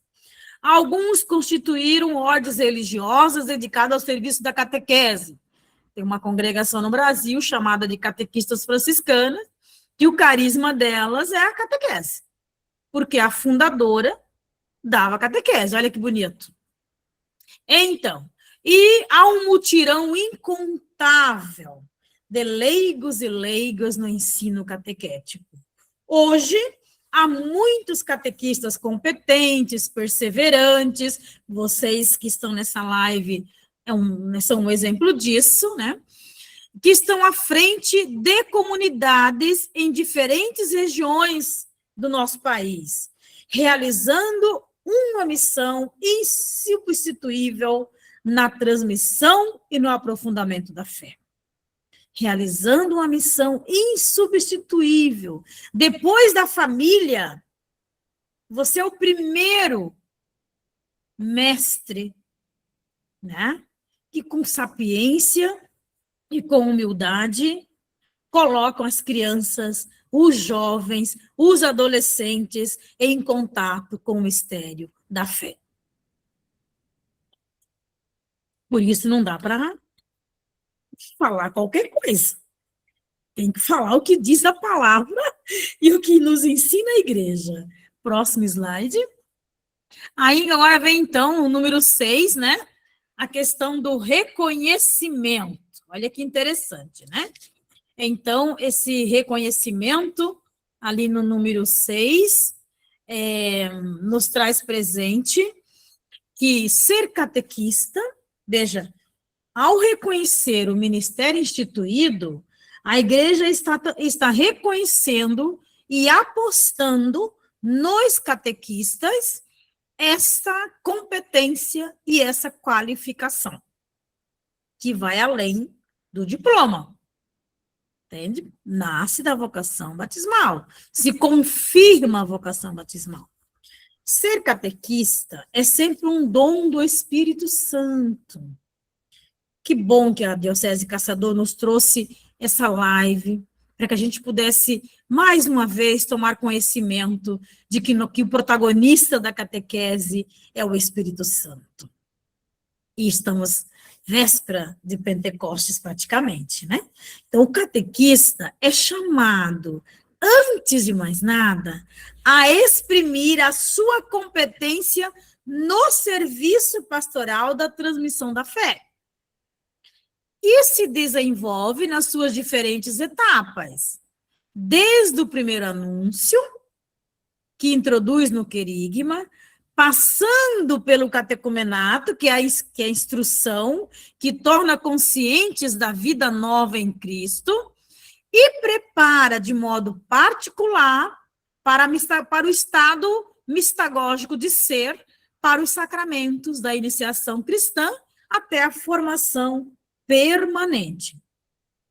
Alguns constituíram ordens religiosas dedicadas ao serviço da catequese. Tem uma congregação no Brasil chamada de Catequistas Franciscanas, que o carisma delas é a catequese, porque a fundadora dava catequese. Olha que bonito. Então, e há um mutirão incontável de leigos e leigas no ensino catequético. Hoje, há muitos catequistas competentes, perseverantes, vocês que estão nessa live são um exemplo disso, né? Que estão à frente de comunidades em diferentes regiões do nosso país, realizando uma missão insubstituível na transmissão e no aprofundamento da fé. Realizando uma missão insubstituível. Depois da família, você é o primeiro mestre, né? Que com sapiência e com humildade colocam as crianças, os jovens, os adolescentes em contato com o mistério da fé. Por isso não dá para falar qualquer coisa. Tem que falar o que diz a palavra e o que nos ensina a igreja. Próximo slide. Aí agora vem então o número 6, né? A questão do reconhecimento. Olha que interessante, né? Então, esse reconhecimento, ali no número 6, nos traz presente que ser catequista, veja, ao reconhecer o ministério instituído, a igreja está reconhecendo e apostando nos catequistas essa competência e essa qualificação, que vai além do diploma. Entende? Nasce da vocação batismal, se confirma a vocação batismal. Ser catequista é sempre um dom do Espírito Santo. Que bom que a Diocese de Caçador nos trouxe essa live, para que a gente pudesse, mais uma vez, tomar conhecimento de que o protagonista da catequese é o Espírito Santo. E estamos véspera de Pentecostes, praticamente, né? Então, o catequista é chamado, antes de mais nada, a exprimir a sua competência no serviço pastoral da transmissão da fé. E se desenvolve nas suas diferentes etapas, desde o primeiro anúncio, que introduz no querigma, passando pelo catecumenato, que é a instrução, que torna conscientes da vida nova em Cristo, e prepara de modo particular para o estado mistagógico de ser, para os sacramentos da iniciação cristã, até a formação permanente.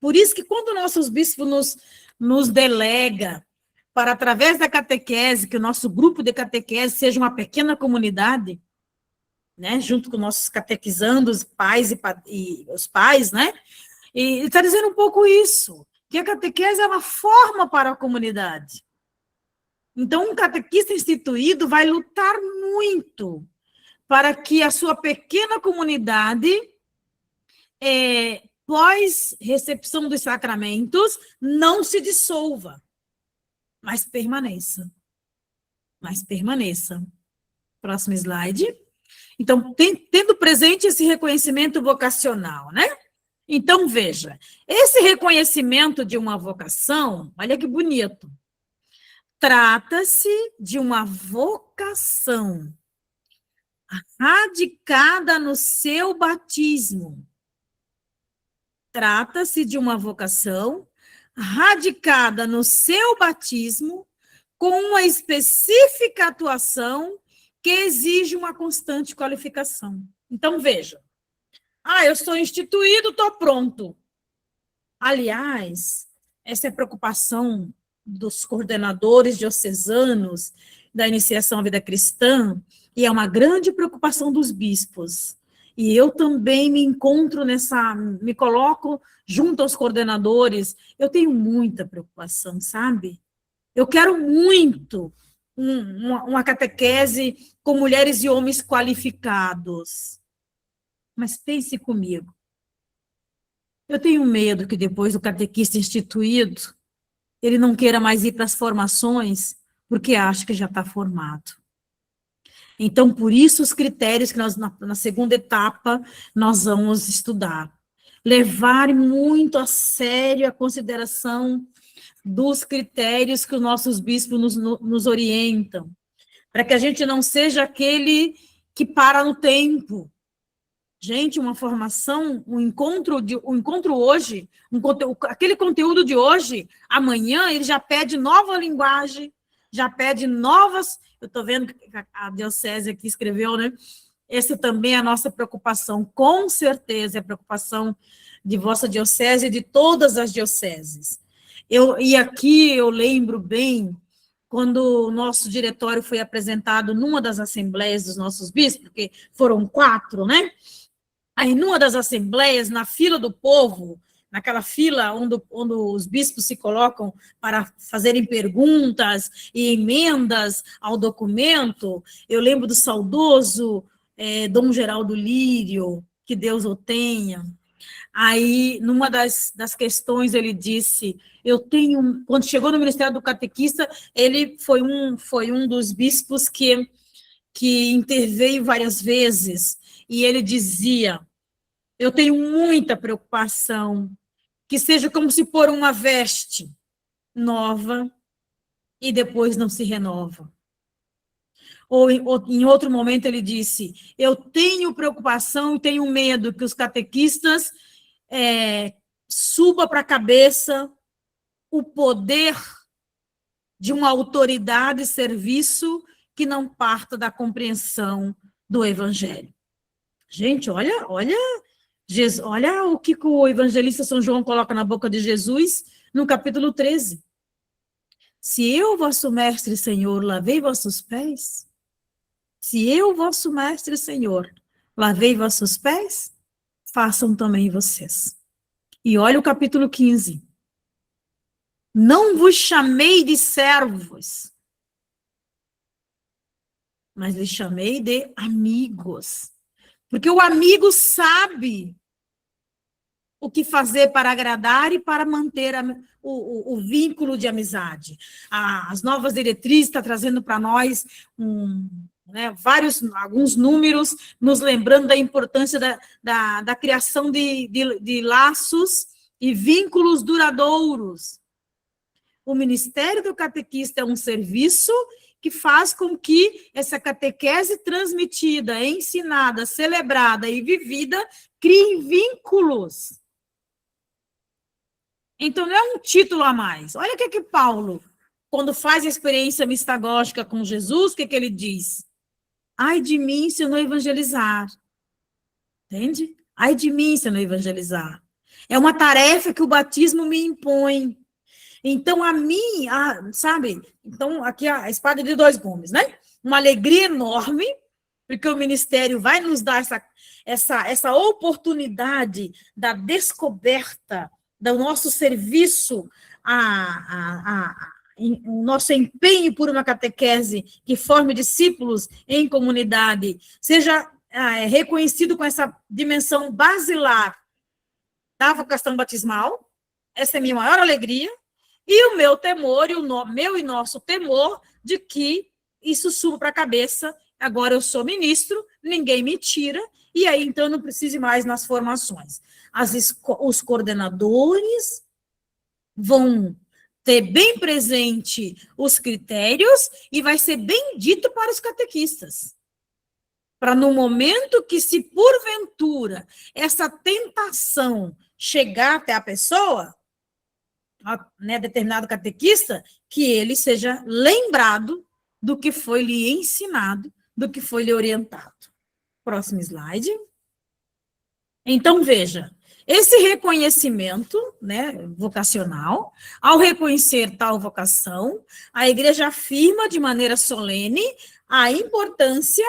Por isso que quando nossos bispos nos delega para, através da catequese, que o nosso grupo de catequese seja uma pequena comunidade, né, junto com nossos catequizandos, pais e os pais, né, e está dizendo um pouco isso, que a catequese é uma forma para a comunidade. Então, um catequista instituído vai lutar muito para que a sua pequena comunidade, pós recepção dos sacramentos, não se dissolva, mas permaneça. Mas permaneça. Próximo slide. Então, tendo presente esse reconhecimento vocacional, né? Então, veja, esse reconhecimento de uma vocação, olha que bonito. Trata-se de uma vocação radicada no seu batismo. Trata-se de uma vocação radicada no seu batismo, com uma específica atuação que exige uma constante qualificação. Então, veja. Eu sou instituído, estou pronto. Aliás, essa é a preocupação dos coordenadores diocesanos da iniciação à vida cristã, e é uma grande preocupação dos bispos. E eu também me encontro me coloco junto aos coordenadores. Eu tenho muita preocupação, sabe? Eu quero muito uma catequese com mulheres e homens qualificados. Mas pense comigo. Eu tenho medo que depois do catequista instituído, ele não queira mais ir para as formações, porque acha que já está formado. Então, por isso, os critérios que nós, na segunda etapa, nós vamos estudar. Levar muito a sério a consideração dos critérios que os nossos bispos nos orientam, para que a gente não seja aquele que para no tempo. Gente, uma formação, um encontro hoje, aquele conteúdo de hoje, amanhã ele já pede nova linguagem, já pede novas. Eu estou vendo que a diocese aqui escreveu, né? Essa também é a nossa preocupação, com certeza, é a preocupação de vossa diocese e de todas as dioceses. E aqui eu lembro bem, quando o nosso diretório foi apresentado numa das assembleias dos nossos bispos, porque foram 4, né? Aí, numa das assembleias, na fila do povo, naquela fila onde os bispos se colocam para fazerem perguntas e emendas ao documento, eu lembro do saudoso Dom Geraldo Lírio, que Deus o tenha. Aí, numa das questões, ele disse, quando chegou no Ministério do Catequista, ele foi um dos bispos que interveio várias vezes, e ele dizia, eu tenho muita preocupação que seja como se pôr uma veste nova e depois não se renova. Ou em outro momento ele disse, eu tenho preocupação e tenho medo que os catequistas suba para a cabeça o poder de uma autoridade e serviço que não parta da compreensão do Evangelho. Gente, olha o que o evangelista São João coloca na boca de Jesus no capítulo 13. Se eu, vosso mestre e Senhor, lavei vossos pés, se eu, vosso mestre e Senhor, lavei vossos pés, façam também vocês. E olha o capítulo 15. Não vos chamei de servos, mas lhes chamei de amigos. Porque o amigo sabe o que fazer para agradar e para manter o vínculo de amizade. As novas diretrizes estão trazendo para nós alguns números, nos lembrando da importância da criação de laços e vínculos duradouros. O Ministério do Catequista é um serviço que faz com que essa catequese transmitida, ensinada, celebrada e vivida crie vínculos. Então, não é um título a mais. Olha o que Paulo, quando faz a experiência mistagógica com Jesus, o que ele diz? Ai de mim se eu não evangelizar. Entende? Ai de mim se eu não evangelizar. É uma tarefa que o batismo me impõe. Então, sabe? Então, aqui a espada de 2 gumes, né? Uma alegria enorme, porque o ministério vai nos dar essa oportunidade da descoberta do nosso serviço, o nosso empenho por uma catequese que forme discípulos em comunidade, seja reconhecido com essa dimensão basilar da vocação batismal. Essa é a minha maior alegria. E o meu temor, meu e nosso temor, de que isso suba para a cabeça, agora eu sou ministro, ninguém me tira, e aí então não precise mais nas formações. Os coordenadores vão ter bem presente os critérios e vai ser bem dito para os catequistas. Para no momento que, se porventura essa tentação chegar até a pessoa, determinado catequista, que ele seja lembrado do que foi lhe ensinado, do que foi lhe orientado. Próximo slide. Então, veja, esse reconhecimento vocacional, ao reconhecer tal vocação, a Igreja afirma de maneira solene a importância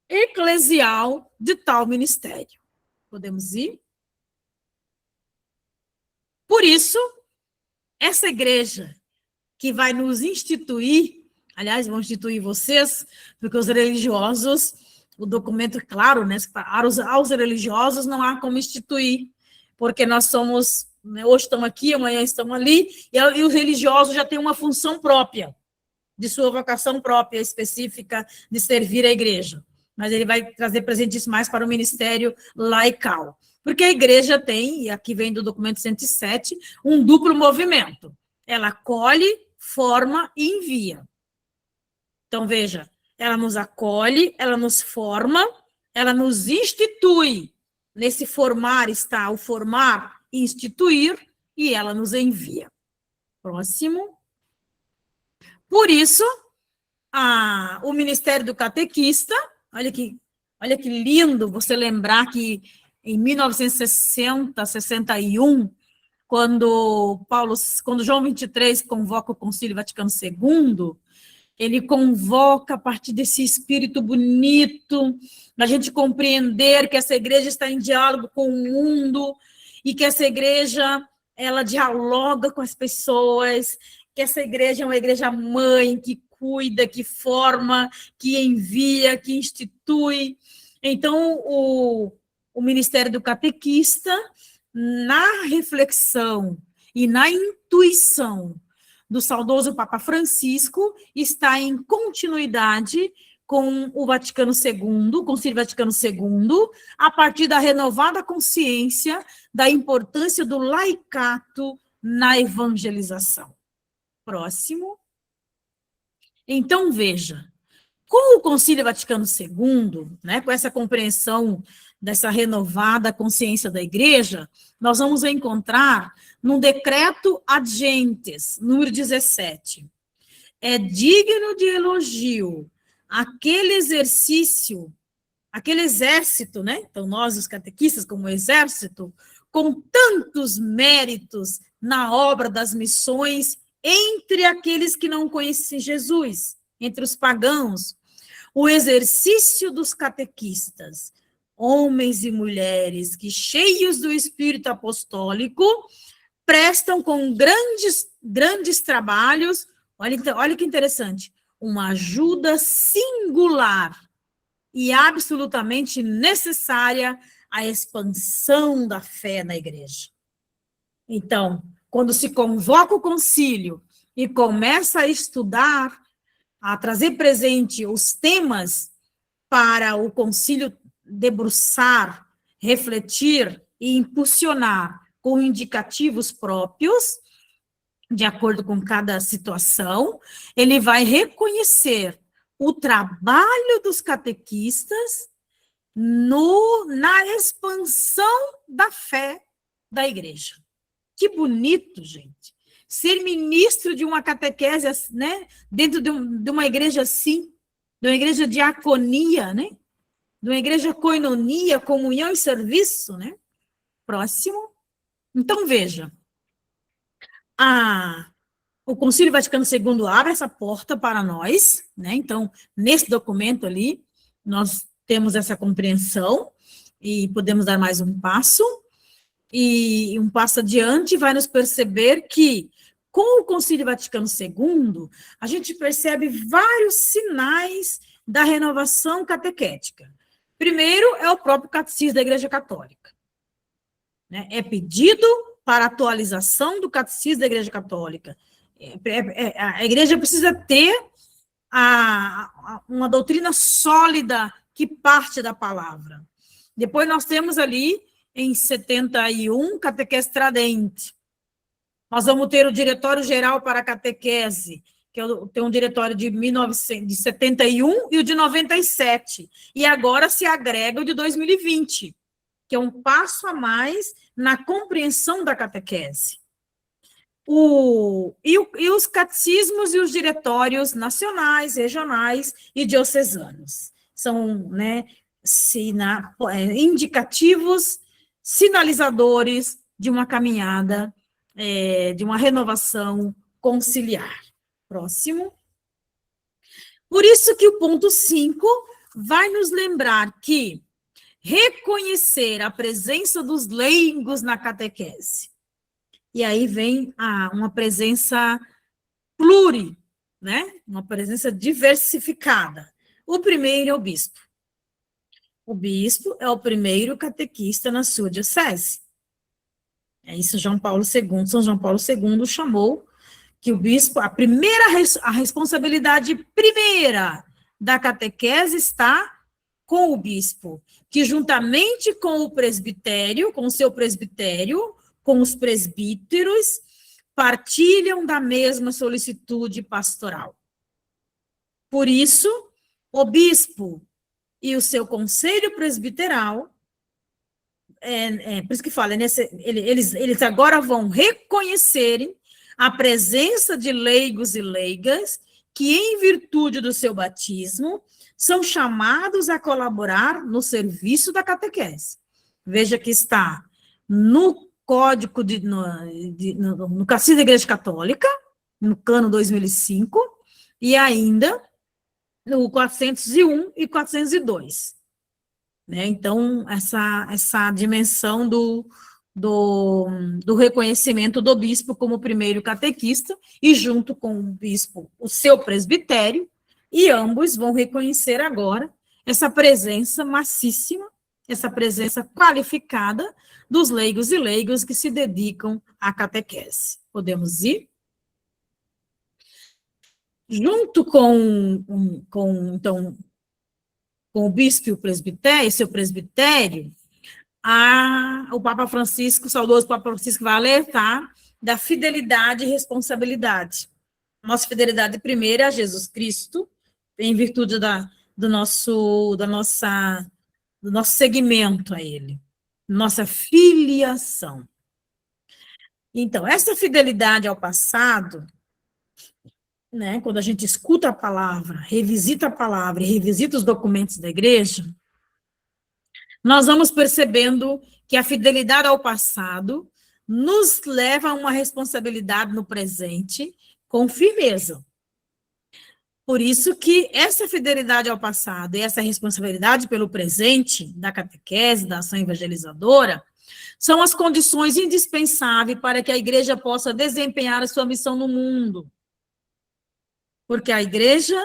eclesial de tal ministério. Podemos ir? Por isso, essa igreja que vai nos instituir, aliás, vão instituir vocês, porque os religiosos, o documento é claro, né? Aos religiosos não há como instituir, porque nós somos, né, hoje estamos aqui, amanhã estamos ali, e os religiosos já têm uma função própria, de sua vocação própria, específica, de servir a igreja. Mas ele vai trazer presente isso mais para o ministério laical. Porque a igreja tem, e aqui vem do documento 107, um duplo movimento. Ela acolhe, forma e envia. Então, veja, ela nos acolhe, ela nos forma, ela nos institui. Nesse formar está o formar e instituir, e ela nos envia. Próximo. Por isso, o Ministério do Catequista, olha que lindo você lembrar que em 1960, 61, quando João 23 convoca o Concílio Vaticano II, ele convoca a partir desse espírito bonito, da gente compreender que essa igreja está em diálogo com o mundo, e que essa igreja, ela dialoga com as pessoas, que essa igreja é uma igreja mãe, que cuida, que forma, que envia, que institui. Então, o Ministério do Catequista, na reflexão e na intuição do saudoso Papa Francisco, está em continuidade com o Vaticano II, o Concílio Vaticano II, a partir da renovada consciência da importância do laicato na evangelização. Próximo. Então, veja, com o Concílio Vaticano II, né, com essa compreensão dessa renovada consciência da Igreja, nós vamos encontrar no decreto ad gentes, número 17. É digno de elogio aquele exercício, aquele exército, né? Então, nós, os catequistas, como exército, com tantos méritos na obra das missões entre aqueles que não conhecem Jesus, entre os pagãos, o exercício dos catequistas, homens e mulheres que, cheios do Espírito Apostólico, prestam com grandes trabalhos, olha que interessante, uma ajuda singular e absolutamente necessária à expansão da fé na igreja. Então, quando se convoca o concílio e começa a estudar, a trazer presente os temas para o concílio debruçar, refletir e impulsionar com indicativos próprios, de acordo com cada situação, ele vai reconhecer o trabalho dos catequistas na expansão da fé da igreja. Que bonito, gente. Ser ministro de uma catequese, né, dentro de uma igreja assim, de uma igreja de diaconia, né, de uma igreja coinonia, comunhão e serviço, né? Próximo. Então, veja, o Concílio Vaticano II abre essa porta para nós, né? Então, nesse documento ali, nós temos essa compreensão e podemos dar mais um passo, e um passo adiante vai nos perceber que, com o Concílio Vaticano II, a gente percebe vários sinais da renovação catequética. Primeiro é o próprio Catecismo da Igreja Católica, né? É pedido para atualização do Catecismo da Igreja Católica. A igreja precisa ter uma doutrina sólida que parte da palavra. Depois nós temos ali, em 71, Catequese Tradente. Nós vamos ter o Diretório Geral para a Catequese, que tem um diretório de 1971 e o de 97. E agora se agrega o de 2020, que é um passo a mais na compreensão da catequese. E os catecismos e os diretórios nacionais, regionais e diocesanos. São, né, indicativos, sinalizadores de uma caminhada, de uma renovação conciliar. Próximo. Por isso que o ponto 5 vai nos lembrar que reconhecer a presença dos leigos na catequese. E aí vem uma presença pluri, né? Uma presença diversificada. O primeiro é o bispo. O bispo é o primeiro catequista na sua diocese. É isso São João Paulo II chamou que o bispo, a responsabilidade primeira da catequese está com o bispo, que juntamente com o presbitério, com o seu presbitério, com os presbíteros, partilham da mesma solicitude pastoral. Por isso, o bispo e o seu conselho presbiteral, por isso que fala, eles agora vão reconhecerem a presença de leigos e leigas que, em virtude do seu batismo, são chamados a colaborar no serviço da catequese. Veja que está no Código no Catecismo da Igreja Católica, no Cano 2005, e ainda no 401 e 402. Né? Então, essa dimensão do reconhecimento do bispo como primeiro catequista, e junto com o bispo, o seu presbitério, e ambos vão reconhecer agora essa presença massíssima, essa presença qualificada dos leigos e leigas que se dedicam à catequese. Podemos ir? Junto com o bispo e o presbitério, seu presbitério, o Papa Francisco, o saudoso Papa Francisco, vai alertar da fidelidade e responsabilidade. Nossa fidelidade primeira é a Jesus Cristo, em virtude do nosso seguimento a Ele, nossa filiação. Então, essa fidelidade ao passado, né, quando a gente escuta a palavra, revisita a palavra e revisita os documentos da igreja, nós vamos percebendo que a fidelidade ao passado nos leva a uma responsabilidade no presente com firmeza. Por isso que essa fidelidade ao passado e essa responsabilidade pelo presente da catequese, da ação evangelizadora, são as condições indispensáveis para que a igreja possa desempenhar a sua missão no mundo. Porque a igreja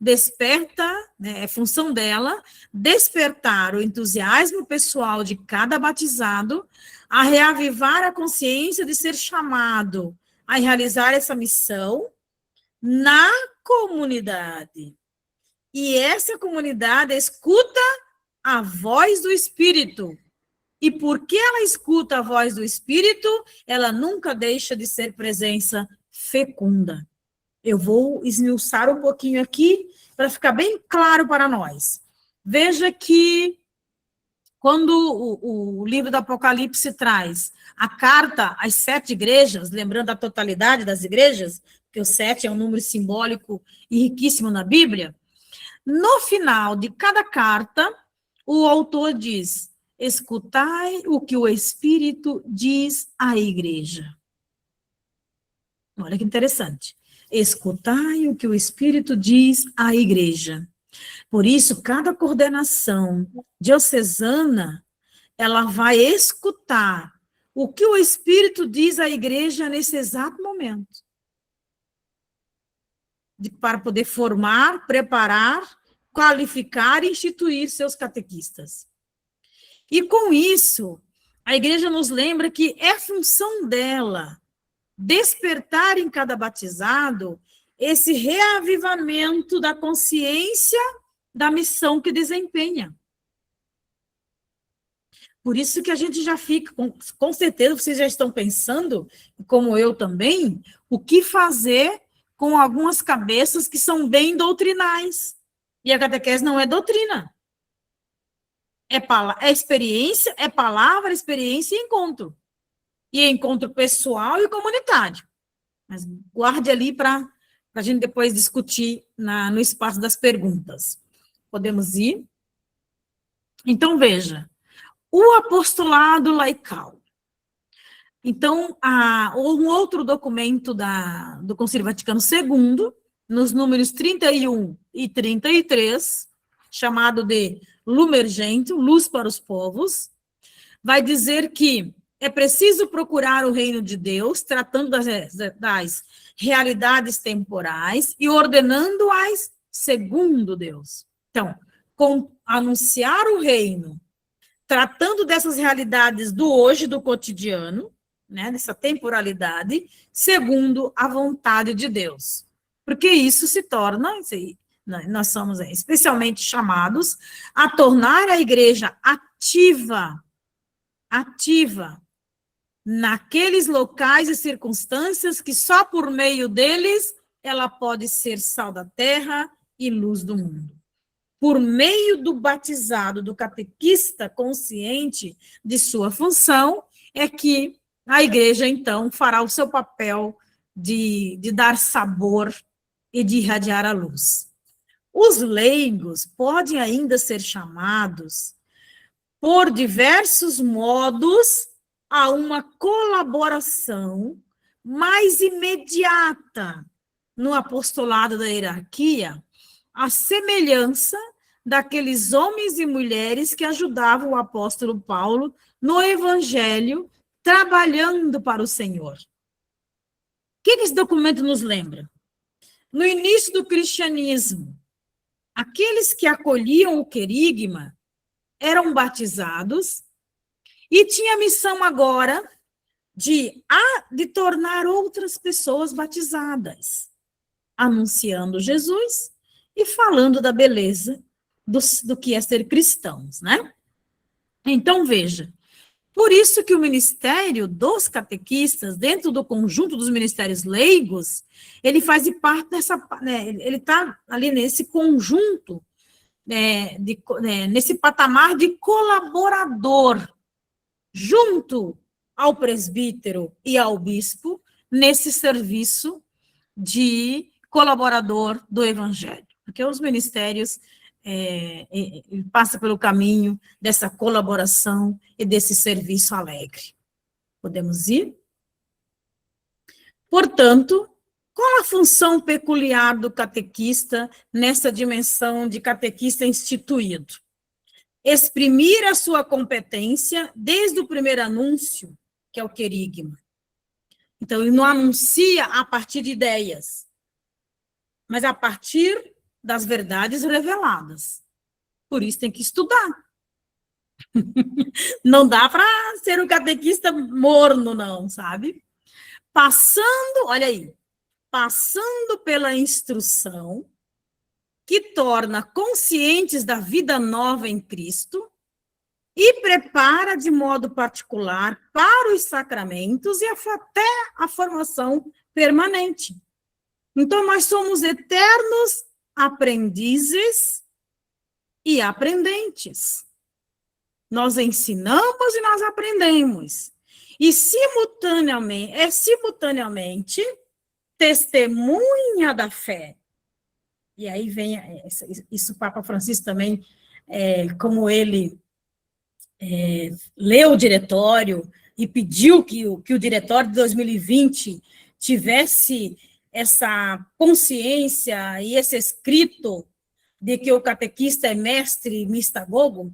desperta, né, é função dela, despertar o entusiasmo pessoal de cada batizado a reavivar a consciência de ser chamado a realizar essa missão na comunidade. E essa comunidade escuta a voz do Espírito. E porque ela escuta a voz do Espírito, ela nunca deixa de ser presença fecunda. Eu vou esmiuçar um pouquinho aqui para ficar bem claro para nós. Veja que quando o livro do Apocalipse traz a carta às 7 igrejas, lembrando a totalidade das igrejas, porque o 7 é um número simbólico e riquíssimo na Bíblia, no final de cada carta, o autor diz: escutai o que o Espírito diz à igreja. Olha que interessante. Escutai o que o Espírito diz à igreja. Por isso, cada coordenação diocesana, ela vai escutar o que o Espírito diz à igreja nesse exato momento. Para poder formar, preparar, qualificar e instituir seus catequistas. E com isso, a igreja nos lembra que é função dela despertar em cada batizado esse reavivamento da consciência da missão que desempenha. Por isso que a gente já fica, com certeza vocês já estão pensando, como eu também, o que fazer com algumas cabeças que são bem doutrinais. E a catequese não é doutrina. É experiência, é palavra, experiência e encontro. E encontro pessoal e comunitário. Mas guarde ali para a gente depois discutir no espaço das perguntas. Podemos ir? Então, veja, o apostolado laical. Então, um outro documento do Concílio Vaticano II, nos números 31 e 33, chamado de Lumen Gentium, luz para os povos, vai dizer que é preciso procurar o reino de Deus, tratando das realidades temporais e ordenando-as segundo Deus. Então, anunciar o reino, tratando dessas realidades do hoje, do cotidiano, né, dessa temporalidade, segundo a vontade de Deus. Porque isso se torna, nós somos especialmente chamados a tornar a igreja ativa naqueles locais e circunstâncias que só por meio deles ela pode ser sal da terra e luz do mundo. Por meio do batizado, do catequista consciente de sua função, é que a igreja, então, fará o seu papel de dar sabor e de irradiar a luz. Os leigos podem ainda ser chamados por diversos modos a uma colaboração mais imediata no apostolado da hierarquia, a semelhança daqueles homens e mulheres que ajudavam o apóstolo Paulo no evangelho, trabalhando para o Senhor. O que esse documento nos lembra? No início do cristianismo, aqueles que acolhiam o querigma eram batizados e tinha a missão agora de tornar outras pessoas batizadas, anunciando Jesus e falando da beleza do que é ser cristãos, né? Então, veja, por isso que o ministério dos catequistas, dentro do conjunto dos ministérios leigos, ele faz parte dessa, né, ele está ali nesse conjunto, nesse patamar de colaborador, junto ao presbítero e ao bispo, nesse serviço de colaborador do evangelho. Porque os ministérios passam pelo caminho dessa colaboração e desse serviço alegre. Podemos ir? Portanto, qual a função peculiar do catequista nessa dimensão de catequista instituído? Exprimir a sua competência desde o primeiro anúncio, que é o querigma. Então, ele não anuncia a partir de ideias, mas a partir das verdades reveladas. Por isso tem que estudar. Não dá para ser um catequista morno, não, sabe? Olha aí, passando pela instrução que torna conscientes da vida nova em Cristo e prepara de modo particular para os sacramentos e até a formação permanente. Então, nós somos eternos aprendizes e aprendentes. Nós ensinamos e nós aprendemos. E simultaneamente testemunha da fé. E aí vem isso o Papa Francisco também, como ele leu o diretório e pediu que o diretório de 2020 tivesse essa consciência e esse escrito de que o catequista é mestre mistagogo,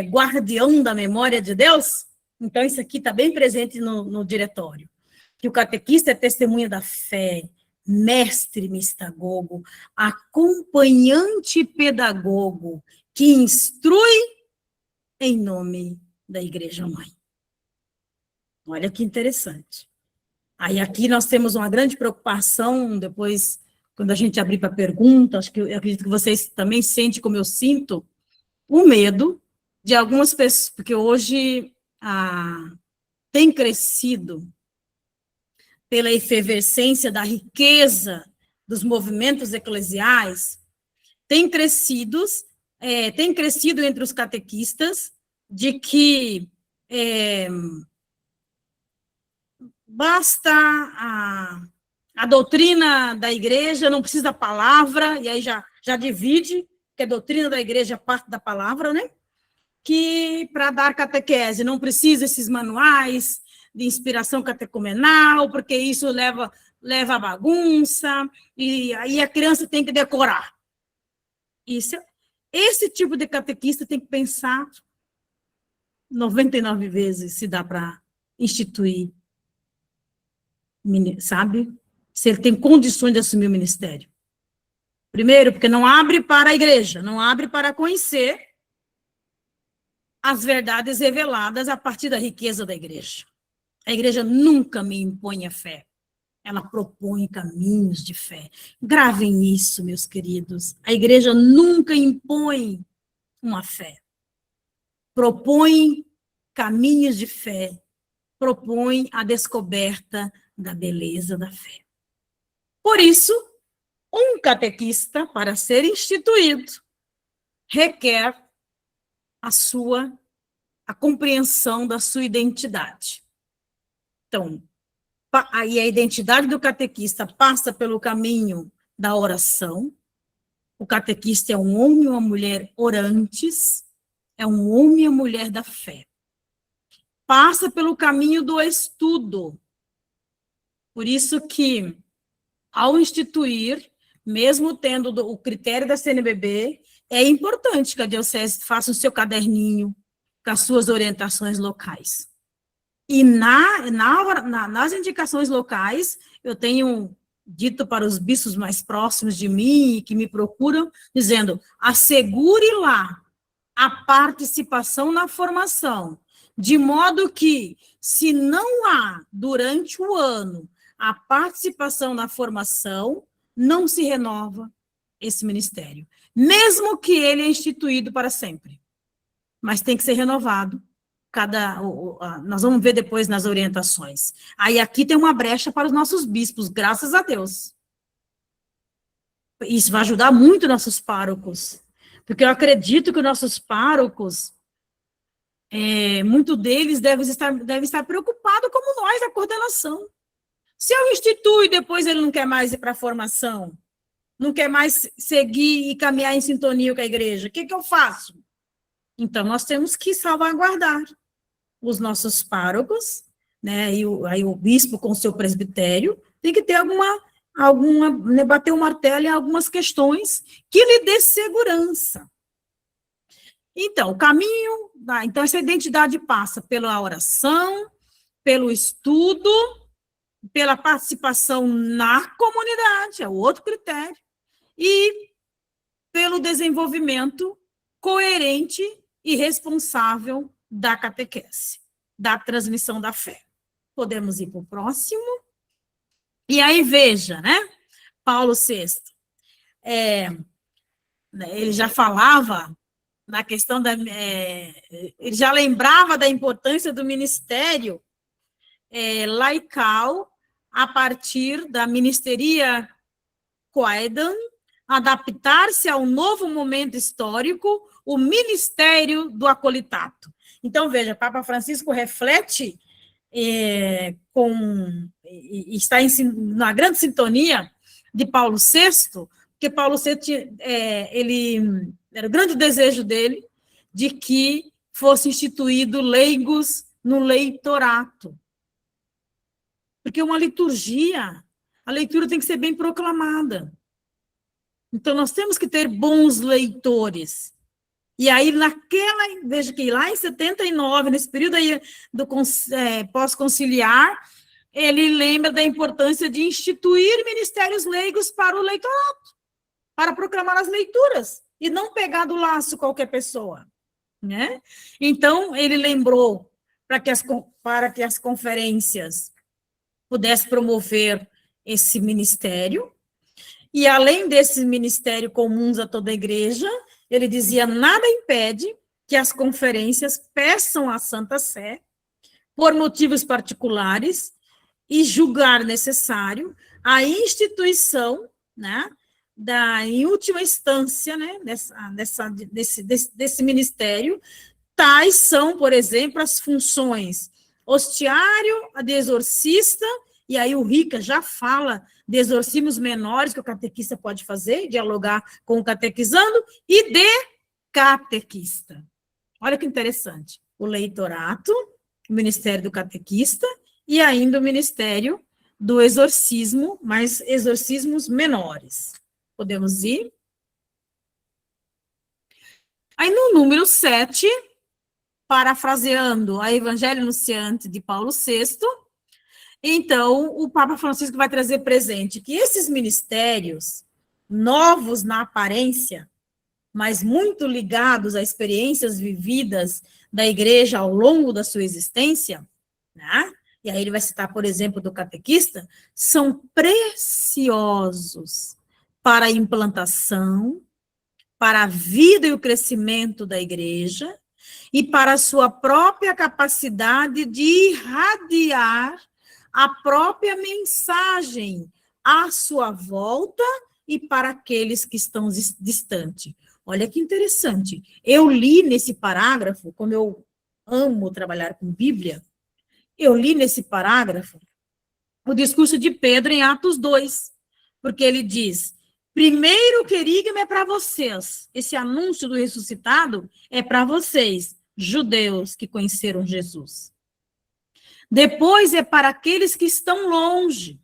guardião da memória de Deus. Então, isso aqui está bem presente no diretório. Que o catequista é testemunha da fé, mestre mistagogo, acompanhante pedagogo, que instrui em nome da Igreja Mãe. Olha que interessante. Aí aqui nós temos uma grande preocupação, depois, quando a gente abrir para perguntas, eu acredito que vocês também sentem como eu sinto, o medo de algumas pessoas, porque hoje tem crescido pela efervescência da riqueza dos movimentos eclesiais, tem crescido entre os catequistas de que basta a doutrina da igreja, não precisa da palavra, e aí já divide, que a doutrina da igreja é parte da palavra, né? Que para dar catequese não precisa esses manuais de inspiração catecumenal, porque isso leva a bagunça, e aí a criança tem que decorar. Isso esse tipo de catequista tem que pensar 99 vezes se dá para instituir, sabe? Se ele tem condições de assumir o ministério. Primeiro, porque não abre para a igreja, não abre para conhecer as verdades reveladas a partir da riqueza da igreja. A igreja nunca me impõe a fé. Ela propõe caminhos de fé. Gravem isso, meus queridos. A igreja nunca impõe uma fé. Propõe caminhos de fé. Propõe a descoberta da beleza da fé. Por isso, um catequista, para ser instituído, requer a compreensão da sua identidade. Então, aí a identidade do catequista passa pelo caminho da oração. O catequista é um homem e uma mulher orantes, é um homem e uma mulher da fé. Passa pelo caminho do estudo. Por isso que, ao instituir, mesmo tendo o critério da CNBB, é importante que a diocese faça o seu caderninho com as suas orientações locais. E nas indicações locais, eu tenho dito para os bispos mais próximos de mim e que me procuram, dizendo, assegure lá a participação na formação, de modo que, se não há, durante o ano, a participação na formação, não se renova esse ministério, mesmo que ele é instituído para sempre. Mas tem que ser renovado. Nós vamos ver depois nas orientações. Aí aqui tem uma brecha para os nossos bispos, graças a Deus. Isso vai ajudar muito nossos párocos, porque eu acredito que os nossos párocos, muito deles devem estar preocupados como nós, a coordenação. Se eu instituo e depois ele não quer mais ir para a formação, não quer mais seguir e caminhar em sintonia com a igreja, o que eu faço? Então, nós temos que salvaguardar os nossos párocos, né? Aí o bispo com o seu presbitério tem que ter bater o martelo em algumas questões que lhe dê segurança. Então, o caminho, então essa identidade passa pela oração, pelo estudo, pela participação na comunidade, é o outro critério, e pelo desenvolvimento coerente e responsável da catequese, da transmissão da fé. Podemos ir para o próximo. E aí, veja, né? Paulo VI, ele já falava na questão ele já lembrava da importância do ministério laical a partir da ministeria Quaedam, adaptar-se ao novo momento histórico, o ministério do acolitato. Então, veja, Papa Francisco reflete está na grande sintonia de Paulo VI, porque Paulo VI, era o grande desejo dele de que fosse instituído leigos no leitorato. Porque uma liturgia, a leitura tem que ser bem proclamada. Então, nós temos que ter bons leitores. E aí, veja que lá em 79, nesse período aí do pós-conciliar, ele lembra da importância de instituir ministérios leigos para o leitorato, para proclamar as leituras, e não pegar do laço qualquer pessoa, né? Então, ele lembrou para que as conferências pudessem promover esse ministério, e além desse ministério comuns a toda a igreja, ele dizia, nada impede que as conferências peçam à Santa Sé, por motivos particulares, e julgar necessário, a instituição, né, em última instância, né, desse ministério. Tais são, por exemplo, as funções hostiário, a de exorcista, e aí o Rica já fala de exorcismos menores que o catequista pode fazer, dialogar com o catequizando, e de catequista. Olha que interessante. O leitorato, o ministério do catequista, e ainda o ministério do exorcismo, mas exorcismos menores. Podemos ir? Aí no número 7, parafraseando a Evangelho Anunciante de Paulo VI, então o Papa Francisco vai trazer presente que esses ministérios, novos na aparência, mas muito ligados a experiências vividas da igreja ao longo da sua existência, né? E aí ele vai citar, por exemplo, do catequista, são preciosos para a implantação, para a vida e o crescimento da igreja e para a sua própria capacidade de irradiar a própria mensagem à sua volta e para aqueles que estão distantes. Olha que interessante. Eu li nesse parágrafo, como eu amo trabalhar com Bíblia, eu li nesse parágrafo o discurso de Pedro em Atos 2, porque ele diz: primeiro querigma é para vocês, esse anúncio do ressuscitado é para vocês, judeus que conheceram Jesus. Depois é para aqueles que estão longe,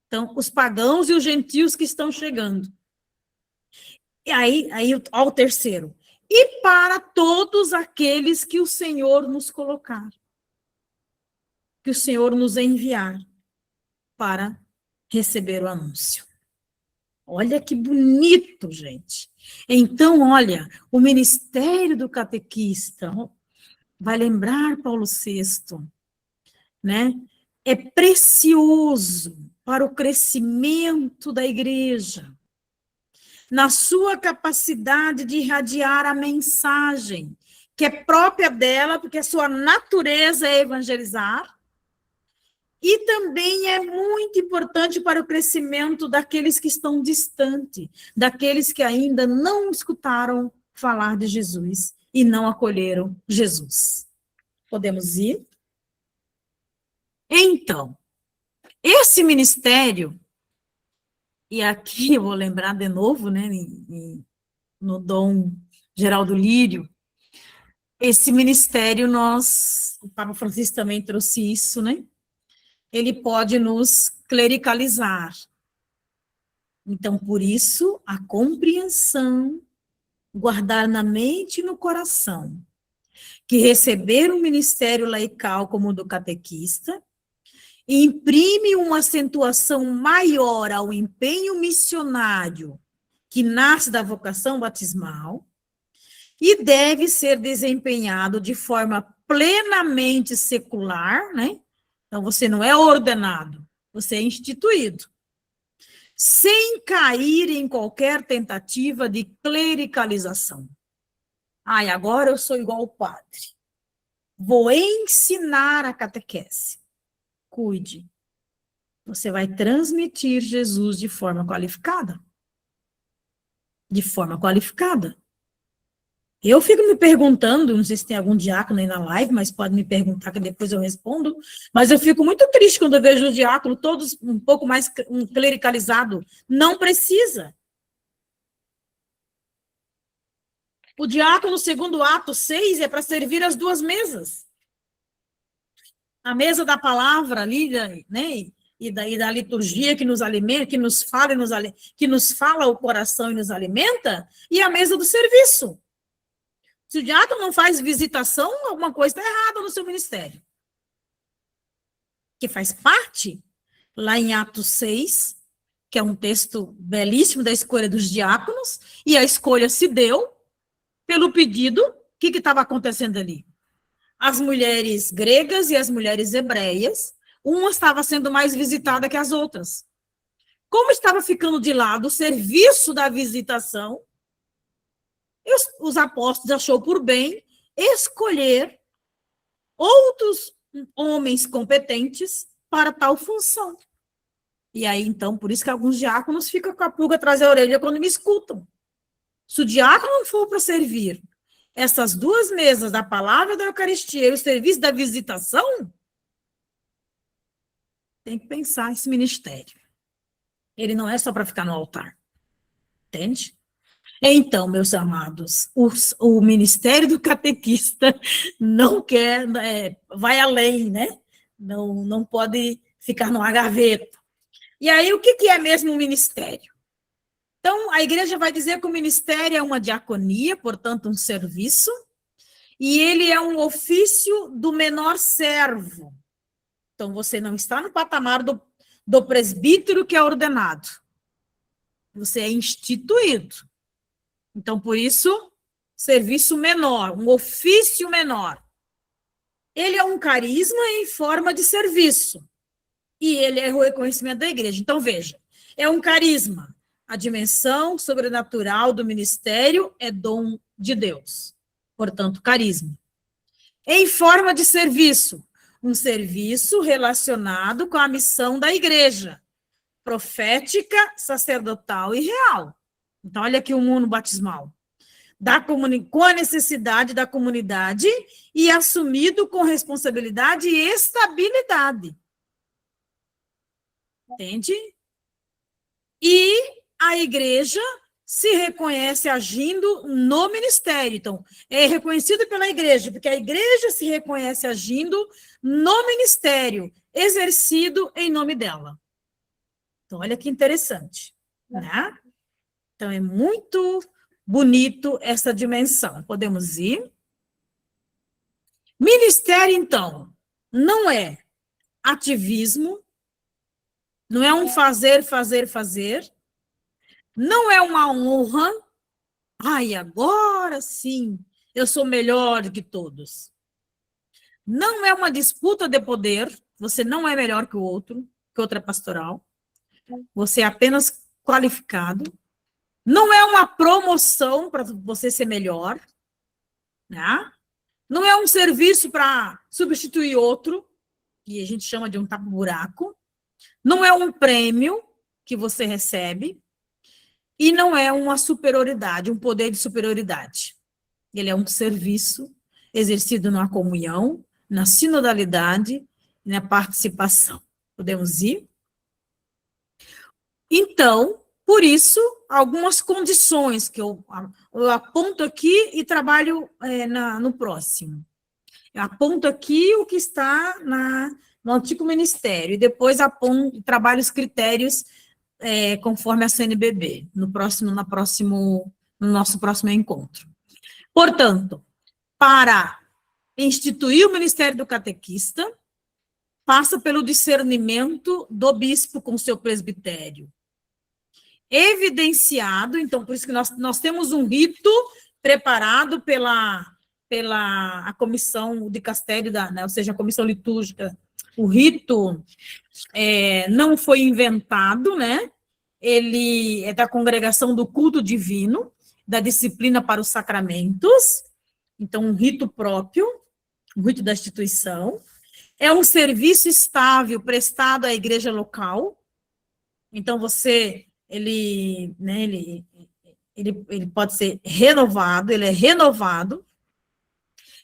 então os pagãos e os gentios que estão chegando. E aí ao terceiro, e para todos aqueles que o Senhor nos colocar, que o Senhor nos enviar para receber o anúncio. Olha que bonito, gente. Então, olha, o ministério do catequista, vai lembrar Paulo VI, né? É precioso para o crescimento da igreja, na sua capacidade de irradiar a mensagem, que é própria dela, porque a sua natureza é evangelizar, e também é muito importante para o crescimento daqueles que estão distantes, daqueles que ainda não escutaram falar de Jesus e não acolheram Jesus. Podemos ir? Então, esse ministério, e aqui eu vou lembrar de novo, né, no Dom Geraldo Lírio, esse ministério o Papa Francisco também trouxe isso, né? Ele pode nos clericalizar. Então, por isso, a compreensão, guardar na mente e no coração, que receber um ministério laical como o do catequista imprime uma acentuação maior ao empenho missionário que nasce da vocação batismal e deve ser desempenhado de forma plenamente secular, né? Então, você não é ordenado, você é instituído, sem cair em qualquer tentativa de clericalização. Ai, agora eu sou igual ao padre. Vou ensinar a catequese. Cuide. Você vai transmitir Jesus de forma qualificada. De forma qualificada. Eu fico me perguntando, não sei se tem algum diácono aí na live, mas pode me perguntar que depois eu respondo, mas eu fico muito triste quando eu vejo o diácono todos um pouco mais clericalizado. Não precisa. O diácono, segundo Atos 6, é para servir as duas mesas. A mesa da palavra ali, né, e da liturgia que nos alimenta, que nos fala o coração e nos alimenta, e a mesa do serviço. Se o diácono não faz visitação, alguma coisa está errada no seu ministério. Que faz parte, lá em Atos 6, que é um texto belíssimo da escolha dos diáconos, e a escolha se deu pelo pedido. O que estava acontecendo ali? As mulheres gregas e as mulheres hebreias, uma estava sendo mais visitada que as outras. Como estava ficando de lado o serviço da visitação, os apóstolos achou por bem escolher outros homens competentes para tal função. E aí, então, por isso que alguns diáconos ficam com a pulga atrás da orelha quando me escutam. Se o diácono não for para servir essas duas mesas da palavra da Eucaristia e o serviço da visitação, tem que pensar esse ministério. Ele não é só para ficar no altar. Entende? Então, meus amados, o ministério do catequista não quer, vai além, né? Não pode ficar numa gaveta. E aí, o que é mesmo o ministério? Então, a igreja vai dizer que o ministério é uma diaconia, portanto, um serviço, e ele é um ofício do menor servo. Então, você não está no patamar do presbítero que é ordenado. Você é instituído. Então, por isso, serviço menor, um ofício menor. Ele é um carisma em forma de serviço. E ele é o reconhecimento da igreja. Então, veja, é um carisma. A dimensão sobrenatural do ministério é dom de Deus. Portanto, carisma. Em forma de serviço. Um serviço relacionado com a missão da igreja. Profética, sacerdotal e real. Então, olha aqui o mundo batismal. Com a necessidade da comunidade e assumido com responsabilidade e estabilidade. Entende? E a igreja se reconhece agindo no ministério. Então, é reconhecido pela igreja, porque a igreja se reconhece agindo no ministério, exercido em nome dela. Então, olha que interessante, né? Então, é muito bonito essa dimensão. Podemos ir? Ministério, então, não é ativismo, não é um fazer, fazer, fazer, não é uma honra. Ai, agora sim, eu sou melhor do que todos. Não é uma disputa de poder, você não é melhor que o outro, que outra pastoral. Você é apenas qualificado. Não é uma promoção para você ser melhor, né? Não é um serviço para substituir outro, que a gente chama de um tapa-buraco. Não é um prêmio que você recebe. E não é uma superioridade, um poder de superioridade. Ele é um serviço exercido na comunhão, na sinodalidade e na participação. Podemos ir? Então, por isso, algumas condições que eu aponto aqui e trabalho no próximo. Eu aponto aqui o que está no antigo ministério e depois trabalho os critérios conforme a CNBB, no nosso próximo encontro. Portanto, para instituir o ministério do catequista, passa pelo discernimento do bispo com seu presbitério. Evidenciado, então, por isso que nós temos um rito preparado pela a comissão de castério, ou seja, a comissão litúrgica. O rito não foi inventado, né? Ele é da congregação do culto divino, da disciplina para os sacramentos, então um rito próprio, um rito da instituição. É um serviço estável prestado à igreja local, então ele pode ser renovado, ele é renovado,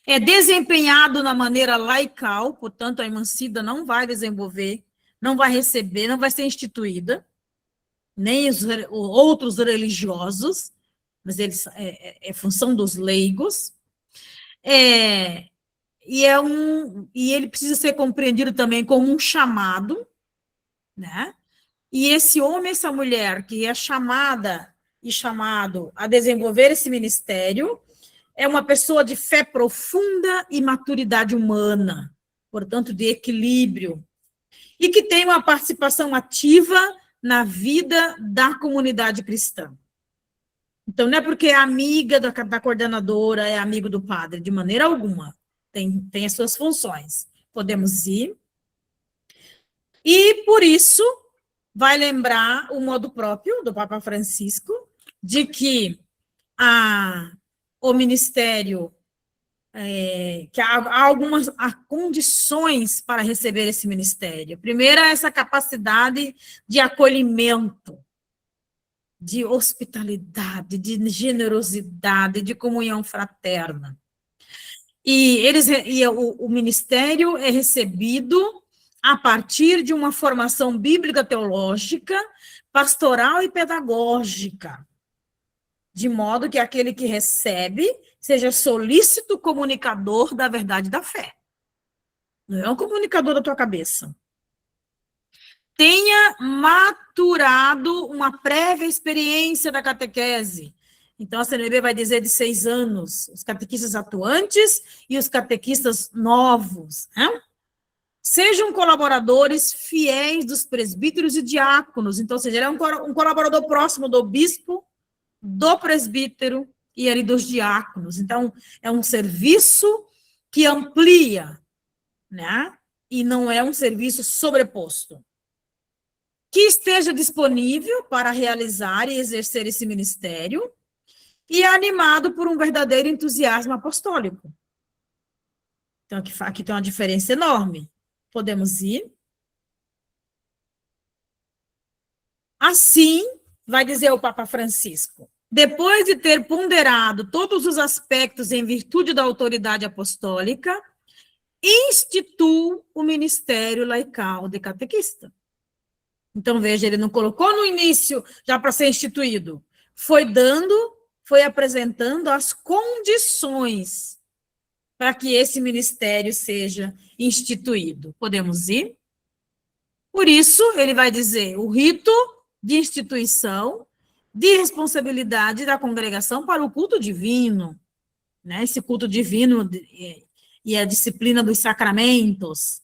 é desempenhado na maneira laical, portanto, a Emancida não vai desenvolver, não vai receber, não vai ser instituída, nem os outros religiosos, mas eles é função dos leigos, e ele precisa ser compreendido também como um chamado, né? E esse homem, essa mulher que é chamada e chamado a desenvolver esse ministério, é uma pessoa de fé profunda e maturidade humana, portanto, de equilíbrio, e que tem uma participação ativa na vida da comunidade cristã. Então, não é porque é amiga da coordenadora, é amigo do padre, de maneira alguma. Tem as suas funções. Podemos ir. E, por isso, vai lembrar o modo próprio do Papa Francisco, de que o ministério, que há algumas condições para receber esse ministério. Primeiro, essa capacidade de acolhimento, de hospitalidade, de generosidade, de comunhão fraterna. E o ministério é recebido a partir de uma formação bíblica teológica, pastoral e pedagógica, de modo que aquele que recebe seja solícito comunicador da verdade da fé. Não é um comunicador da tua cabeça. tenha maturado uma prévia experiência da catequese. Então, a CNBB vai dizer de 6 anos, os catequistas atuantes e os catequistas novos, né? Sejam colaboradores fiéis dos presbíteros e diáconos. Então, ou seja, ele é um colaborador próximo do bispo, do presbítero e ali dos diáconos. Então, é um serviço que amplia, né? E não é um serviço sobreposto. Que esteja disponível para realizar e exercer esse ministério e animado por um verdadeiro entusiasmo apostólico. Então, aqui tem uma diferença enorme. Podemos ir. Assim, vai dizer o Papa Francisco, depois de ter ponderado todos os aspectos em virtude da autoridade apostólica, institui o ministério laical de catequista. Então, veja, ele não colocou no início já para ser instituído. Foi apresentando as condições para que esse ministério seja instituído. Podemos ir? Por isso, ele vai dizer o rito de instituição, de responsabilidade da congregação para o culto divino, né? Esse culto divino e a disciplina dos sacramentos.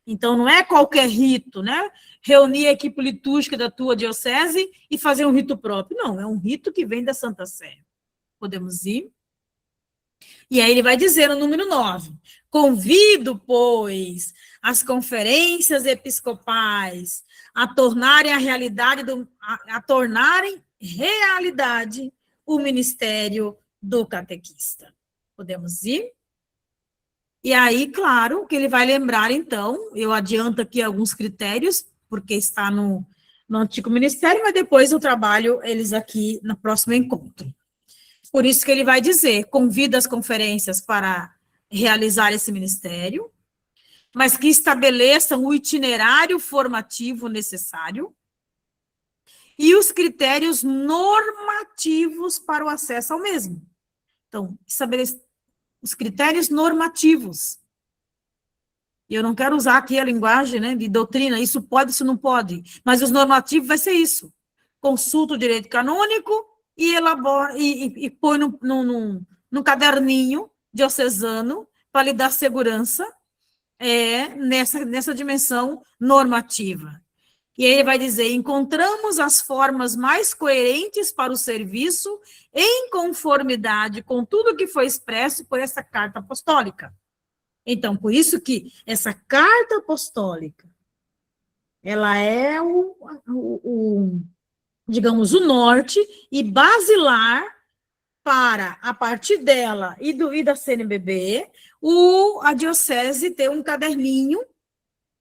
Então, não é qualquer rito, né? Reunir a equipe litúrgica da tua diocese e fazer um rito próprio. Não, é um rito que vem da Santa Sé. Podemos ir? E aí ele vai dizer no número 9, convido, pois, as conferências episcopais a tornarem realidade o ministério do catequista. Podemos ir? E aí, claro, que ele vai lembrar, então, eu adianto aqui alguns critérios, porque está no antigo ministério, mas depois eu trabalho eles aqui no próximo encontro. Por isso que ele vai dizer, convida as conferências para realizar esse ministério, mas que estabeleçam o itinerário formativo necessário e os critérios normativos para o acesso ao mesmo. Então, estabelecer os critérios normativos. E eu não quero usar aqui a linguagem, né, de doutrina, isso pode, isso não pode, mas os normativos vai ser isso. Consulta o direito canônico e elabora, e põe num caderninho diocesano para lhe dar segurança nessa dimensão normativa. E aí ele vai dizer, encontramos as formas mais coerentes para o serviço em conformidade com tudo que foi expresso por essa carta apostólica. Então, por isso que essa carta apostólica, ela é digamos, o norte e basilar para, a partir dela e da CNBB, a diocese ter um caderninho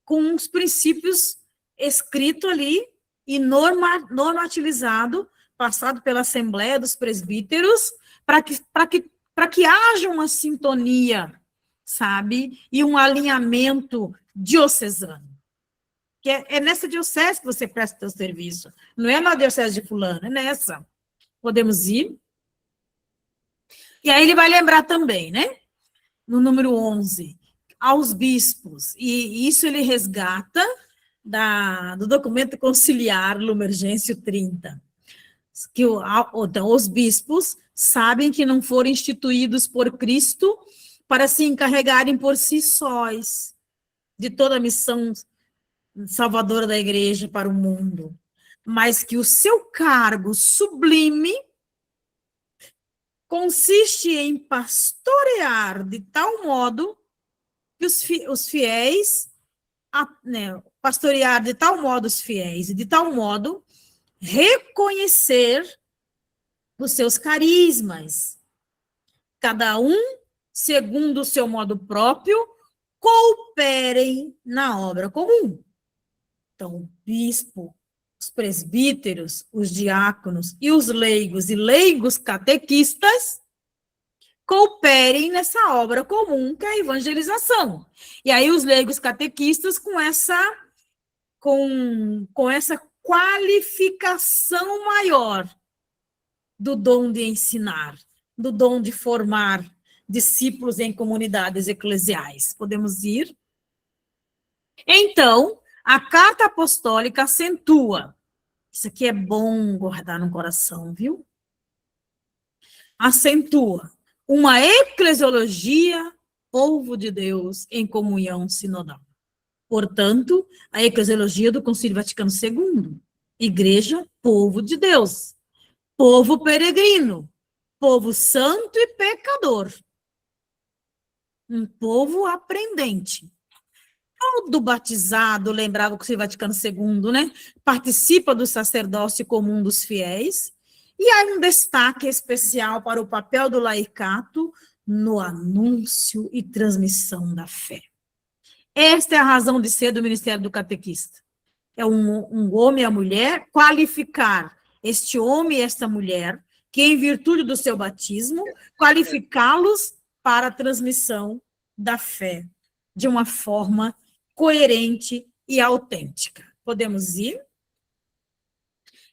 com os princípios escrito ali e normativizado, passado pela Assembleia dos Presbíteros, para que haja uma sintonia, sabe? E um alinhamento diocesano. Que é nessa diocese que você presta o seu serviço. Não é na diocese de fulano, é nessa. Podemos ir? E aí ele vai lembrar também, né? No número 11, aos bispos. E isso ele resgata do documento conciliar Lumen Gentium 30. Então, os bispos sabem que não foram instituídos por Cristo para se encarregarem por si sós de toda a missão salvadora da igreja para o mundo, mas que o seu cargo sublime consiste em pastorear de tal modo que os fiéis, pastorear de tal modo os fiéis e de tal modo reconhecer os seus carismas, cada um segundo o seu modo próprio, cooperem na obra comum. Então, o bispo, os presbíteros, os diáconos e os leigos e leigos catequistas cooperem nessa obra comum que é a evangelização. E aí os leigos catequistas com essa qualificação maior do dom de ensinar, do dom de formar discípulos em comunidades eclesiais. Podemos ir? Então, A carta apostólica acentua. Isso aqui é bom guardar no coração, viu? Acentua uma eclesiologia, povo de Deus em comunhão sinodal. Portanto, a eclesiologia do Concílio Vaticano II, igreja, povo de Deus, povo peregrino, povo santo e pecador, um povo aprendente. Todo batizado, lembrava o Concílio Vaticano II, né? Participa do sacerdócio comum dos fiéis, e há um destaque especial para o papel do laicato no anúncio e transmissão da fé. Esta é a razão de ser do ministério do catequista. É um homem e a mulher qualificar este homem e esta mulher, que em virtude do seu batismo, qualificá-los para a transmissão da fé de uma forma coerente e autêntica. Podemos ir?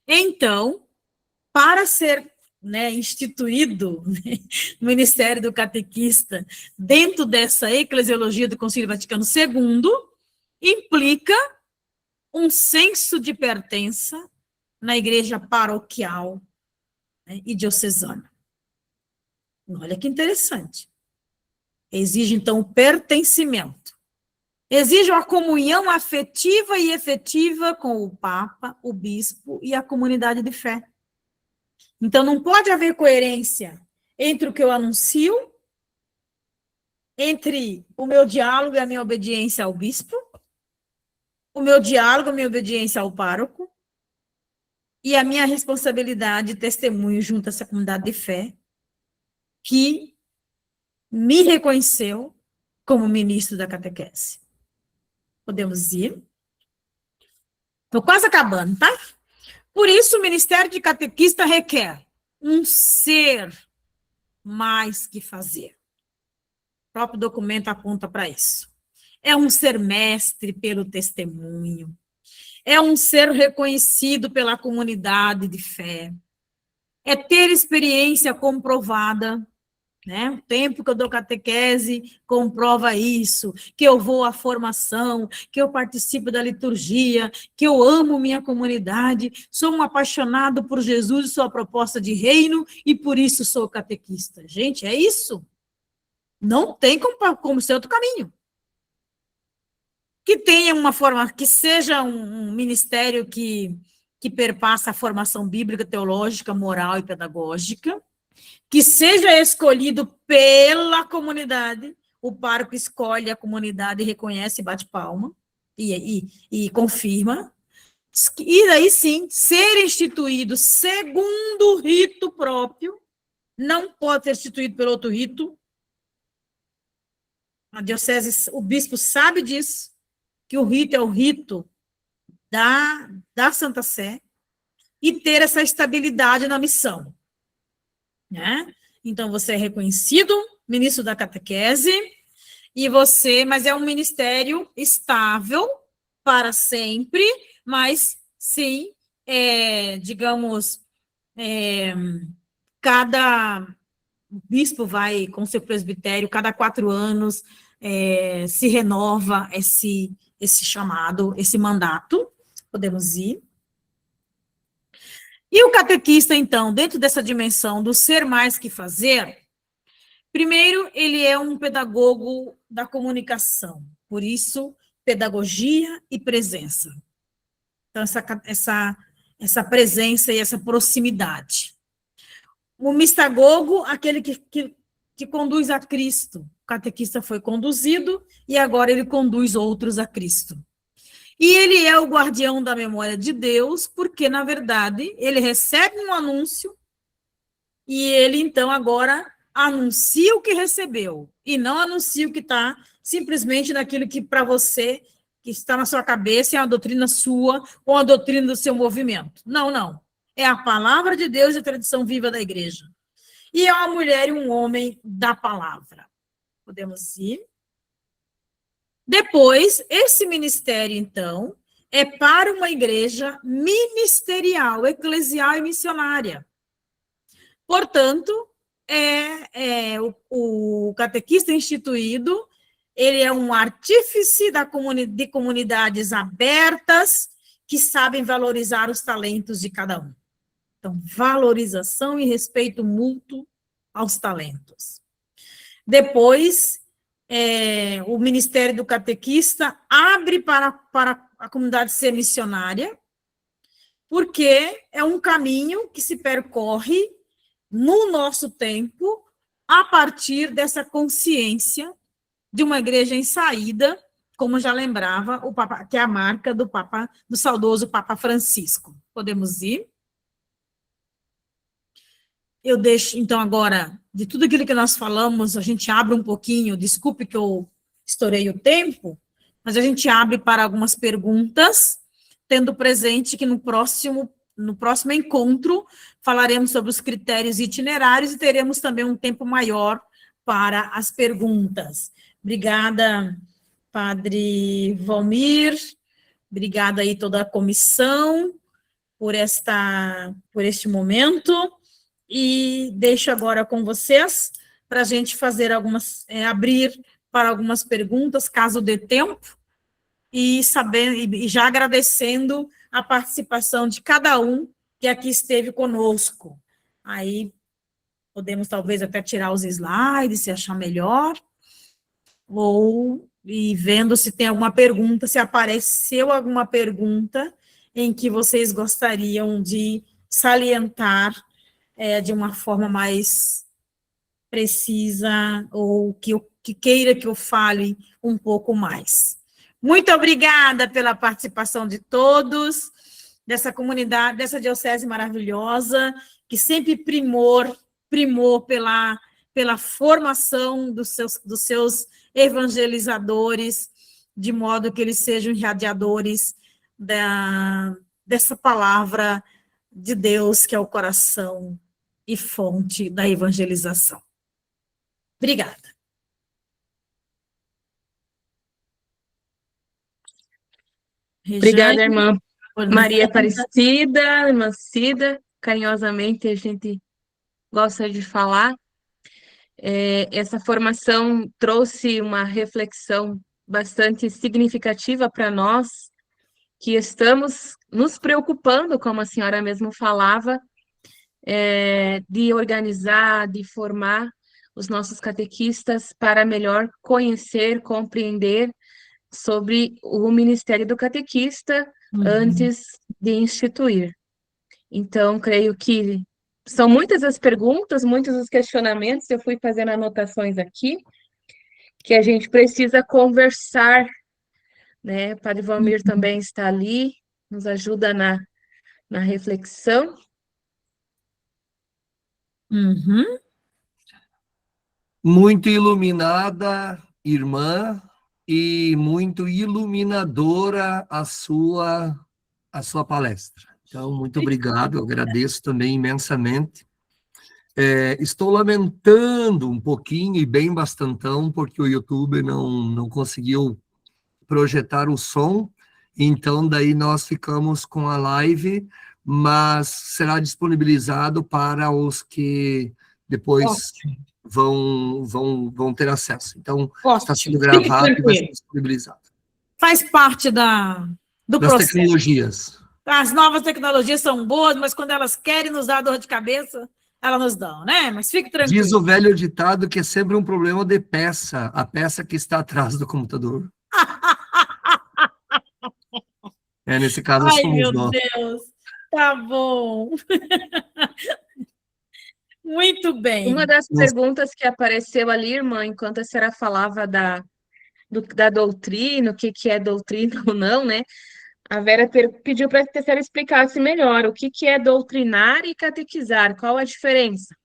Então, para ser instituído o Ministério do Catequista dentro dessa eclesiologia do Concílio Vaticano II, implica um senso de pertença na igreja paroquial e diocesana. Olha que interessante. Exige, então, o pertencimento. Exige uma comunhão afetiva e efetiva com o Papa, o Bispo e a comunidade de fé. Então, não pode haver coerência entre o que eu anuncio, entre o meu diálogo e a minha obediência ao bispo, o meu diálogo e a minha obediência ao pároco, e a minha responsabilidade de testemunho junto a essa comunidade de fé, que me reconheceu como ministro da catequese. Podemos ir? Estou quase acabando, tá? Por isso, o ministério de catequista requer um ser mais que fazer. O próprio documento aponta para isso. É um ser mestre pelo testemunho. É um ser reconhecido pela comunidade de fé. É ter experiência comprovada. O tempo que eu dou catequese comprova isso, que eu vou à formação, que eu participo da liturgia, que eu amo minha comunidade, sou um apaixonado por Jesus e sua proposta de reino, e por isso sou catequista. Gente, é isso. Não tem como ser outro caminho. Que tenha uma forma, que seja um ministério que perpassa a formação bíblica, teológica, moral e pedagógica, que seja escolhido pela comunidade, o pároco escolhe a comunidade, reconhece, bate palma e confirma, e daí sim, ser instituído segundo o rito próprio, não pode ser instituído pelo outro rito. A diocese, o bispo sabe disso, que o rito é o rito da Santa Sé, e ter essa estabilidade na missão. Então, você é reconhecido ministro da catequese, mas é um ministério estável para sempre, mas sim, cada bispo vai com seu presbitério, cada 4 anos se renova esse chamado, esse mandato. Podemos ir. E o catequista, então, dentro dessa dimensão do ser mais que fazer, primeiro, ele é um pedagogo da comunicação, por isso, pedagogia e presença. Então, essa presença e essa proximidade. O mistagogo, aquele que conduz a Cristo. O catequista foi conduzido e agora ele conduz outros a Cristo. E ele é o guardião da memória de Deus, porque, na verdade, ele recebe um anúncio e ele, então, agora anuncia o que recebeu e não anuncia o que está simplesmente naquilo que, para você, que está na sua cabeça, é uma doutrina sua ou a doutrina do seu movimento. Não, não. É a palavra de Deus e a tradição viva da igreja. E é uma mulher e um homem da palavra. Podemos ir? Depois, esse ministério, então, é para uma igreja ministerial, eclesial e missionária. Portanto, o catequista instituído ele é um artífice de comunidades abertas que sabem valorizar os talentos de cada um. Então, valorização e respeito mútuo aos talentos. Depois, o Ministério do Catequista abre para a comunidade ser missionária, porque é um caminho que se percorre no nosso tempo a partir dessa consciência de uma igreja em saída, como já lembrava o Papa, que é a marca do saudoso Papa Francisco. Podemos ir? Eu deixo, então, agora, de tudo aquilo que nós falamos, a gente abre um pouquinho, desculpe que eu estourei o tempo, mas a gente abre para algumas perguntas, tendo presente que no próximo encontro falaremos sobre os critérios itinerários e teremos também um tempo maior para as perguntas. Obrigada, Padre Valmir, obrigada aí toda a comissão por este momento, e deixo agora com vocês para a gente fazer abrir para algumas perguntas, caso dê tempo, e já agradecendo a participação de cada um que aqui esteve conosco. Aí podemos talvez até tirar os slides, se achar melhor, e vendo se tem alguma pergunta, se apareceu alguma pergunta em que vocês gostariam de salientar de uma forma mais precisa, ou que queira que eu fale um pouco mais. Muito obrigada pela participação de todos, dessa comunidade, dessa diocese maravilhosa, que sempre primou pela formação dos seus evangelizadores, de modo que eles sejam irradiadores dessa palavra de Deus, que é o coração e fonte da evangelização. Obrigada. Obrigada, irmã Maria Aparecida, irmã Cida, carinhosamente a gente gosta de falar. Essa formação trouxe uma reflexão bastante significativa para nós, que estamos nos preocupando, como a senhora mesmo falava, de organizar, de formar os nossos catequistas para melhor conhecer, compreender sobre o Ministério do Catequista antes de instituir. Então, creio que são muitas as perguntas, muitos os questionamentos, eu fui fazendo anotações aqui, que a gente precisa conversar, né? Padre Valmir também está ali, nos ajuda na reflexão. Muito iluminada, irmã, e muito iluminadora a sua palestra. Então, muito obrigado, eu agradeço também imensamente. Estou lamentando um pouquinho, e bem bastantão, porque o YouTube não conseguiu projetar o som, então daí nós ficamos com a live, mas será disponibilizado para os que depois vão ter acesso. Então, está sendo gravado e vai ser disponibilizado. Faz parte do processo. Tecnologias. As novas tecnologias são boas, mas quando elas querem nos dar dor de cabeça, elas nos dão, né? Mas fique tranquilo. Diz o velho ditado que é sempre um problema de peça, a peça que está atrás do computador. Nesse caso, somos nós. Ai, meu Deus. Tá bom. Muito bem. Uma das perguntas que apareceu ali, irmã, enquanto a senhora falava da doutrina, o que é doutrina ou não, né? A Vera pediu para que a senhora explicasse melhor o que é doutrinar e catequizar, qual a diferença?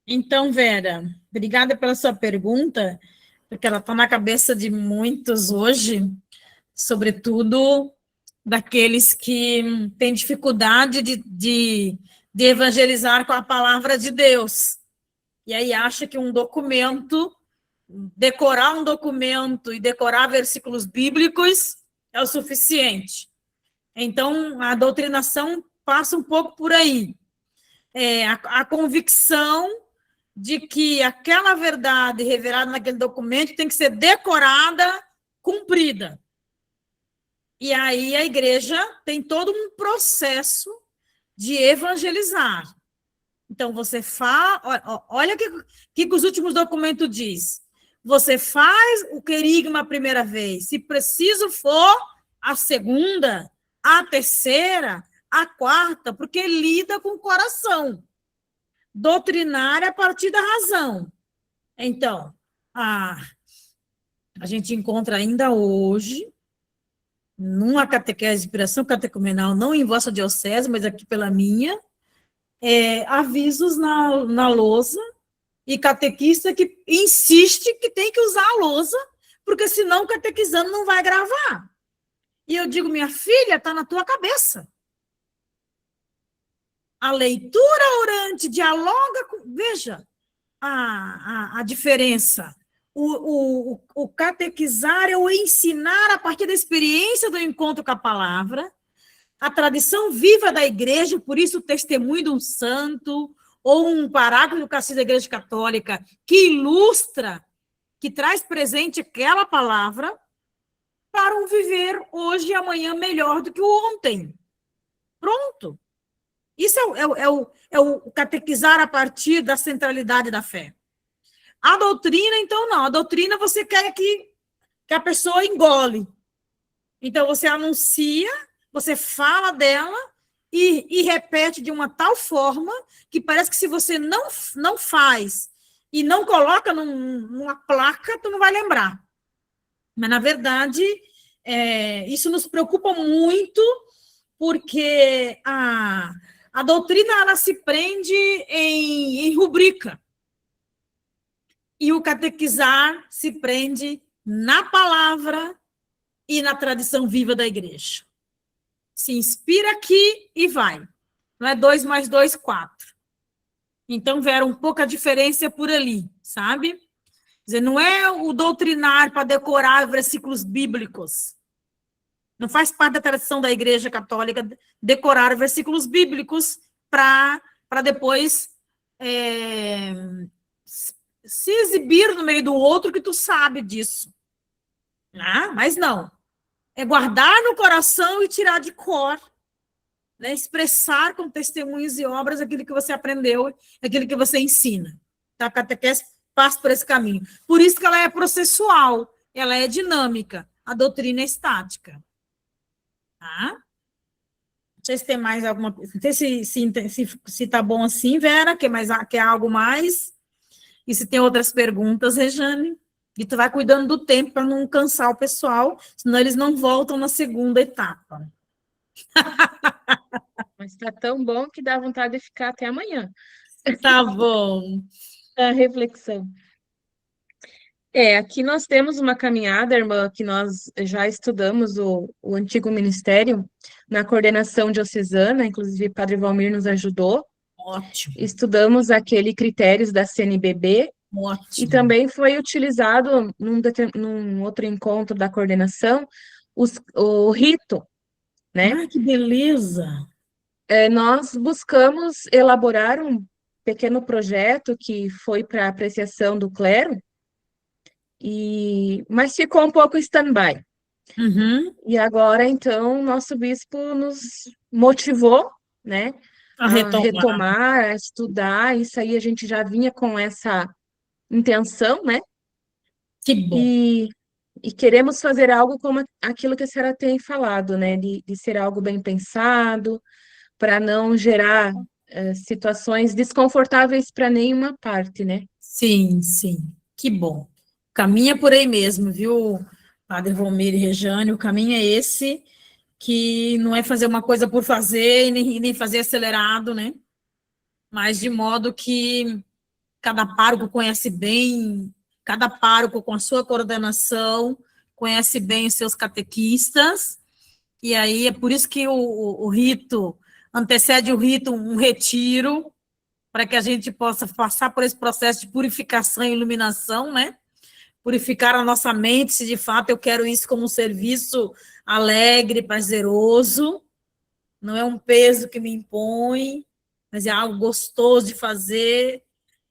Então, Vera, obrigada pela sua pergunta, porque ela está na cabeça de muitos hoje, sobretudo daqueles que têm dificuldade de evangelizar com a palavra de Deus. E aí acha que decorar um documento e decorar versículos bíblicos é o suficiente. Então, a doutrinação passa um pouco por aí. A convicção de que aquela verdade revelada naquele documento tem que ser decorada, cumprida. E aí a igreja tem todo um processo de evangelizar. Então, você faz... Olha o que os últimos documentos diz. Você faz o querigma a primeira vez. Se preciso for, a segunda, a terceira, a quarta, porque lida com o coração. Doutrinária a partir da razão. Então, a gente encontra ainda hoje, numa catequese de inspiração catecumenal, não em vossa diocese, mas aqui pela minha, avisos na lousa, e catequista que insiste que tem que usar a lousa, porque senão o catequizando não vai gravar. E eu digo, minha filha, está na tua cabeça. A leitura orante dialoga com... Veja a diferença. O catequizar é o ensinar a partir da experiência do encontro com a palavra, a tradição viva da igreja, por isso o testemunho de um santo, ou um parágrafo do Catecismo da Igreja Católica, que ilustra, que traz presente aquela palavra, para um viver hoje e amanhã melhor do que o ontem. Pronto. Isso é o catequizar a partir da centralidade da fé. A doutrina, então, não. A doutrina você quer que a pessoa engole. Então, você anuncia, você fala dela e repete de uma tal forma que parece que se você não faz e não coloca numa placa, tu não vai lembrar. Mas, na verdade, isso nos preocupa muito, porque a doutrina ela se prende em rubrica. E o catequizar se prende na palavra e na tradição viva da igreja. Se inspira aqui e vai. Não é 2 mais 2, 4. Então, vera um pouco a diferença por ali, sabe? Quer dizer, não é o doutrinar para decorar versículos bíblicos. Não faz parte da tradição da Igreja Católica decorar versículos bíblicos para depois se exibir no meio do outro que tu sabe disso. Mas não. É guardar no coração e tirar de cor, né? Expressar com testemunhos e obras aquilo que você aprendeu, aquilo que você ensina. Tá? A catequese passa por esse caminho. Por isso que ela é processual, ela é dinâmica, a doutrina é estática. Tá? Não sei se tem mais alguma coisa. Não sei se tá bom assim, Vera, quer algo mais? E se tem outras perguntas, Rejane? E tu vai cuidando do tempo para não cansar o pessoal, senão eles não voltam na segunda etapa. Mas está tão bom que dá vontade de ficar até amanhã. Tá bom. A reflexão. Aqui nós temos uma caminhada, irmã, que nós já estudamos o antigo ministério na coordenação diocesana, inclusive Padre Valmir nos ajudou. Ótimo. Estudamos aquele critérios da CNBB. Ótimo. E também foi utilizado num outro encontro da coordenação o rito, né? Que beleza! Nós buscamos elaborar um pequeno projeto que foi para apreciação do clero, mas ficou um pouco stand-by. Uhum. E agora, então, nosso bispo nos motivou, né, a retomar, a estudar. Isso aí a gente já vinha com essa intenção, né? Que bom. E queremos fazer algo como aquilo que a senhora tem falado, né? De ser algo bem pensado, para não gerar situações desconfortáveis para nenhuma parte, né? Sim, sim. Que bom. Caminha por aí mesmo, viu, Padre Valmir e Rejane? O caminho é esse, que não é fazer uma coisa por fazer e nem fazer acelerado, né? Mas de modo que cada pároco conhece bem, cada pároco com a sua coordenação, conhece bem os seus catequistas, e aí é por isso que o rito, antecede o rito um retiro, para que a gente possa passar por esse processo de purificação e iluminação, né? Purificar a nossa mente, se de fato eu quero isso como um serviço alegre, prazeroso, não é um peso que me impõe, mas é algo gostoso de fazer,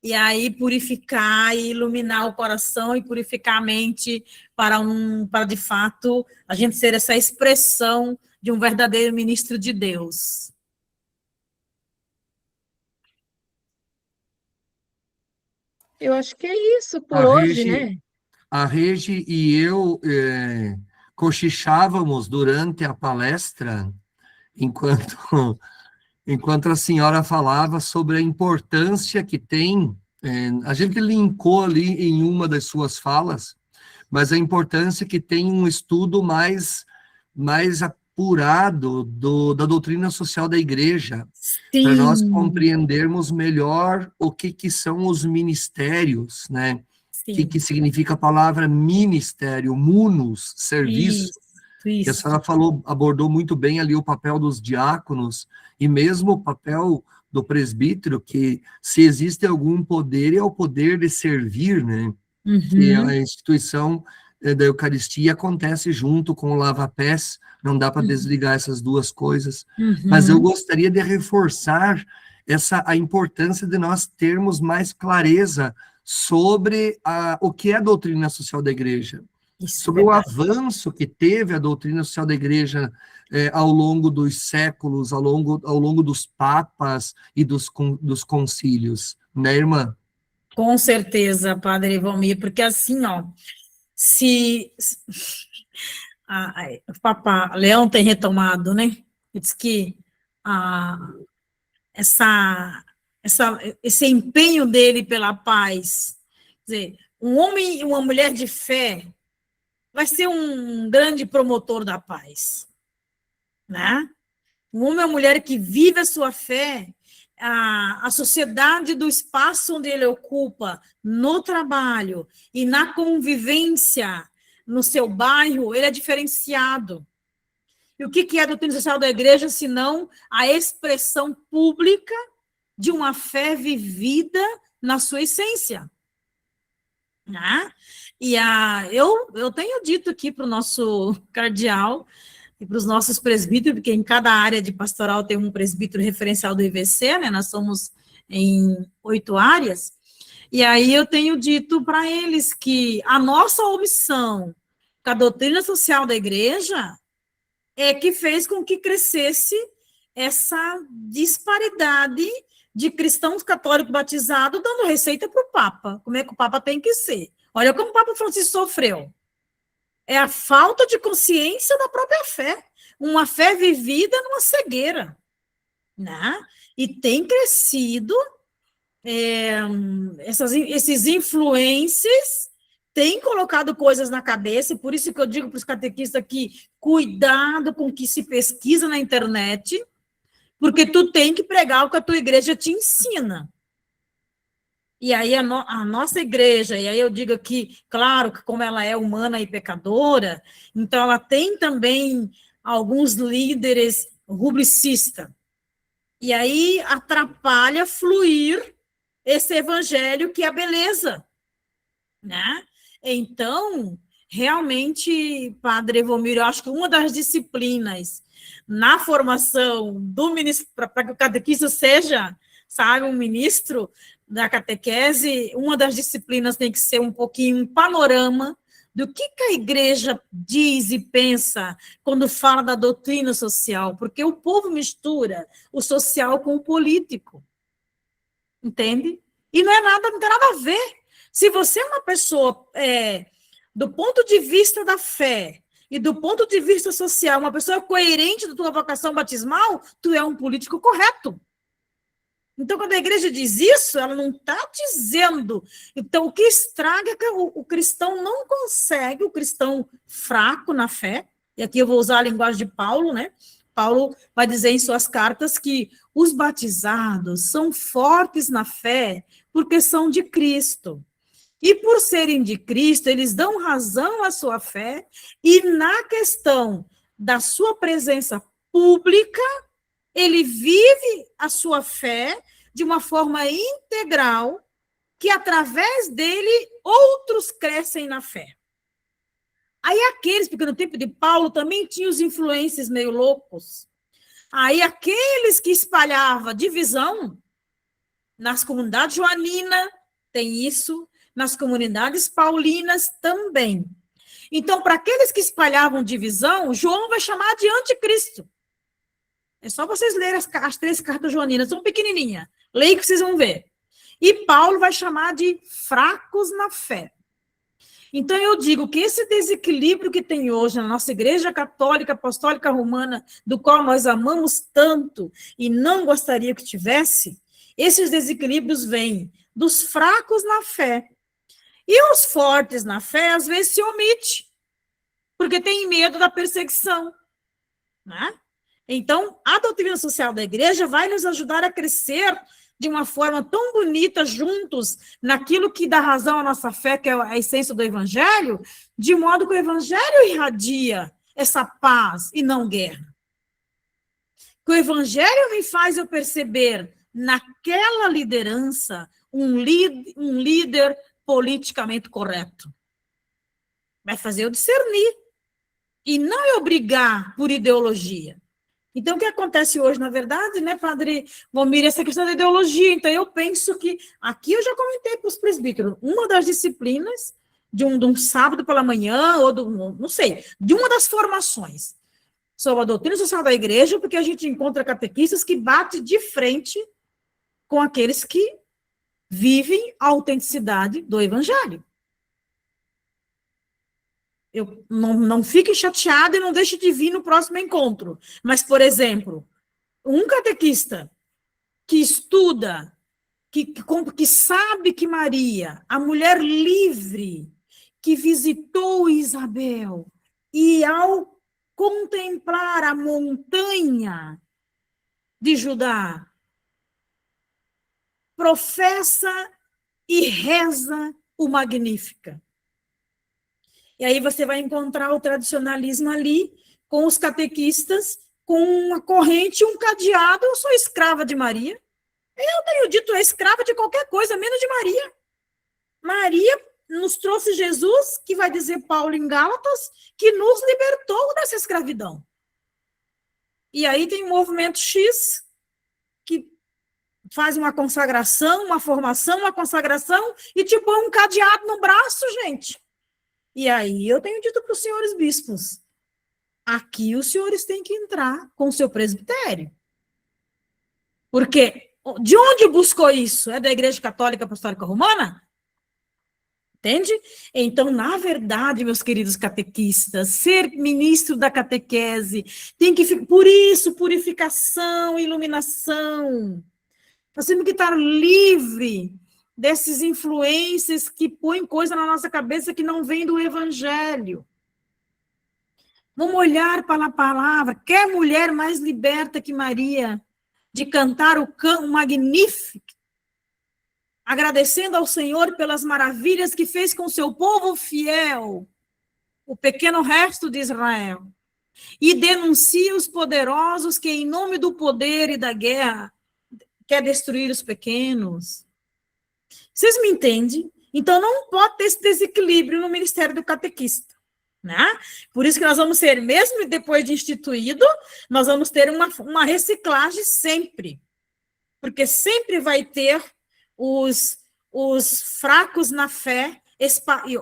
e aí purificar e iluminar o coração e purificar a mente para de fato a gente ser essa expressão de um verdadeiro ministro de Deus. Eu acho que é isso por A hoje, Regi, né? a Regi e eu cochichávamos durante a palestra, enquanto, enquanto a senhora falava sobre a importância que tem, a gente linkou ali em uma das suas falas, mas a importância que tem um estudo mais apurado da doutrina social da igreja, para nós Sim, compreendermos melhor o que são os ministérios, né? O sim, que significa a palavra ministério, munus, serviço, isso, que a isso. senhora falou, abordou muito bem ali o papel dos diáconos, e mesmo o papel do presbítero, que se existe algum poder, é o poder de servir, né? Que a Uhum, instituição da Eucaristia acontece junto com o lava-pés, não dá para desligar essas duas coisas. Mas eu uhum. gostaria de reforçar a importância de nós termos mais clareza sobre o que é a doutrina social da igreja, Isso, sobre o verdade. avanço que teve a doutrina social da igreja ao longo dos séculos, ao longo dos papas e dos concílios, né, irmã? Com certeza, Padre Valmir, porque assim, ó, se o Papa Leão tem retomado, né? Ele diz que ah, essa, esse empenho dele pela paz, quer dizer, um homem e uma mulher de fé vai ser um grande promotor da paz, né? Um homem e uma mulher que vive a sua fé, a sociedade do espaço onde ele ocupa, no trabalho e na convivência no seu bairro, ele é diferenciado. E o que é a doutrina social da igreja, senão a expressão pública de uma fé vivida na sua essência? Né? E eu tenho dito aqui para o nosso cardeal e para os nossos presbíteros, porque em cada área de pastoral tem um presbítero referencial do IVC, né? Nós somos em 8 áreas, e aí eu tenho dito para eles que a nossa omissão com a doutrina social da igreja é que fez com que crescesse essa disparidade de cristãos católicos batizados dando receita para o Papa, como é que o Papa tem que ser. Olha como o Papa Francisco sofreu. É a falta de consciência da própria fé, uma fé vivida numa cegueira, né? E tem crescido, esses influências têm colocado coisas na cabeça, e por isso que eu digo para os catequistas que cuidado com o que se pesquisa na internet, porque tu tem que pregar o que a tua igreja te ensina. E aí a nossa igreja, e aí eu digo aqui, claro, que como ela é humana e pecadora, então ela tem também alguns líderes rubricistas. E aí atrapalha fluir esse evangelho que é a beleza, né? Então, realmente, Padre Evomir, eu acho que uma das disciplinas na formação do ministro, para que o catequista seja, sabe, um ministro da catequese, uma das disciplinas tem que ser um pouquinho um panorama do que a igreja diz e pensa quando fala da doutrina social, porque o povo mistura o social com o político, entende? E não é nada, não tem nada a ver. Se você é uma pessoa, do ponto de vista da fé e do ponto de vista social, uma pessoa coerente da tua vocação batismal, tu é um político correto. Então, quando a igreja diz isso, ela não está dizendo. Então, o que estraga é que o cristão não consegue, o cristão fraco na fé, e aqui eu vou usar a linguagem de Paulo, né? Paulo vai dizer em suas cartas que os batizados são fortes na fé porque são de Cristo. E por serem de Cristo, eles dão razão à sua fé, e na questão da sua presença pública, ele vive a sua fé de uma forma integral, que através dele outros crescem na fé. Aí aqueles, porque no tempo de Paulo também tinha os influências meio loucos, aí aqueles que espalhavam divisão, nas comunidades joaninas tem isso, nas comunidades paulinas também. Então, para aqueles que espalhavam divisão, João vai chamar de anticristo. É só vocês lerem as 3 cartas joaninas, são pequenininhas. Leia que vocês vão ver. E Paulo vai chamar de fracos na fé. Então, eu digo que esse desequilíbrio que tem hoje na nossa Igreja Católica Apostólica Romana, do qual nós amamos tanto e não gostaria que tivesse, esses desequilíbrios vêm dos fracos na fé. E os fortes na fé, às vezes, se omite, porque tem medo da perseguição, né? Então, a doutrina social da Igreja vai nos ajudar a crescer de uma forma tão bonita juntos naquilo que dá razão à nossa fé, que é a essência do Evangelho, de modo que o Evangelho irradia essa paz e não guerra. Que o Evangelho me faz eu perceber naquela liderança um líder politicamente correto. Vai fazer eu discernir e não eu brigar por ideologia. Então, o que acontece hoje, na verdade, né, Padre Valmir, essa questão da ideologia. Então, eu penso que, aqui eu já comentei para os presbíteros, uma das disciplinas de um sábado pela manhã, ou não sei, de uma das formações sobre a doutrina social da Igreja, porque a gente encontra catequistas que batem de frente com aqueles que vivem a autenticidade do Evangelho. Eu não fique chateada e não deixe de vir no próximo encontro. Mas, por exemplo, um catequista que estuda, que sabe que Maria, a mulher livre, que visitou Isabel, e ao contemplar a montanha de Judá, professa e reza o Magnífica. E aí você vai encontrar o tradicionalismo ali, com os catequistas, com uma corrente e um cadeado. Eu sou escrava de Maria. Eu tenho dito, é escrava de qualquer coisa, menos de Maria. Maria nos trouxe Jesus, que vai dizer Paulo em Gálatas, que nos libertou dessa escravidão. E aí tem um movimento X, que faz uma consagração, uma formação, uma consagração, e te põe um cadeado no braço, gente. E aí eu tenho dito para os senhores bispos, aqui os senhores têm que entrar com o seu presbitério. Porque de onde buscou isso? É da Igreja Católica Apostólica Romana? Entende? Então, na verdade, meus queridos catequistas, ser ministro da catequese tem que, por isso, purificação, iluminação. Nós temos que estar livre desses influências que põem coisa na nossa cabeça que não vem do Evangelho. Vamos olhar para a palavra. Quer mulher mais liberta que Maria de cantar o Magnífico, agradecendo ao Senhor pelas maravilhas que fez com seu povo fiel, o pequeno resto de Israel, e denuncia os poderosos que, em nome do poder e da guerra, quer destruir os pequenos. Vocês me entendem? Então, não pode ter esse desequilíbrio no ministério do catequista, né? Por isso que nós vamos ser, mesmo depois de instituído, nós vamos ter uma reciclagem sempre. Porque sempre vai ter os fracos na fé,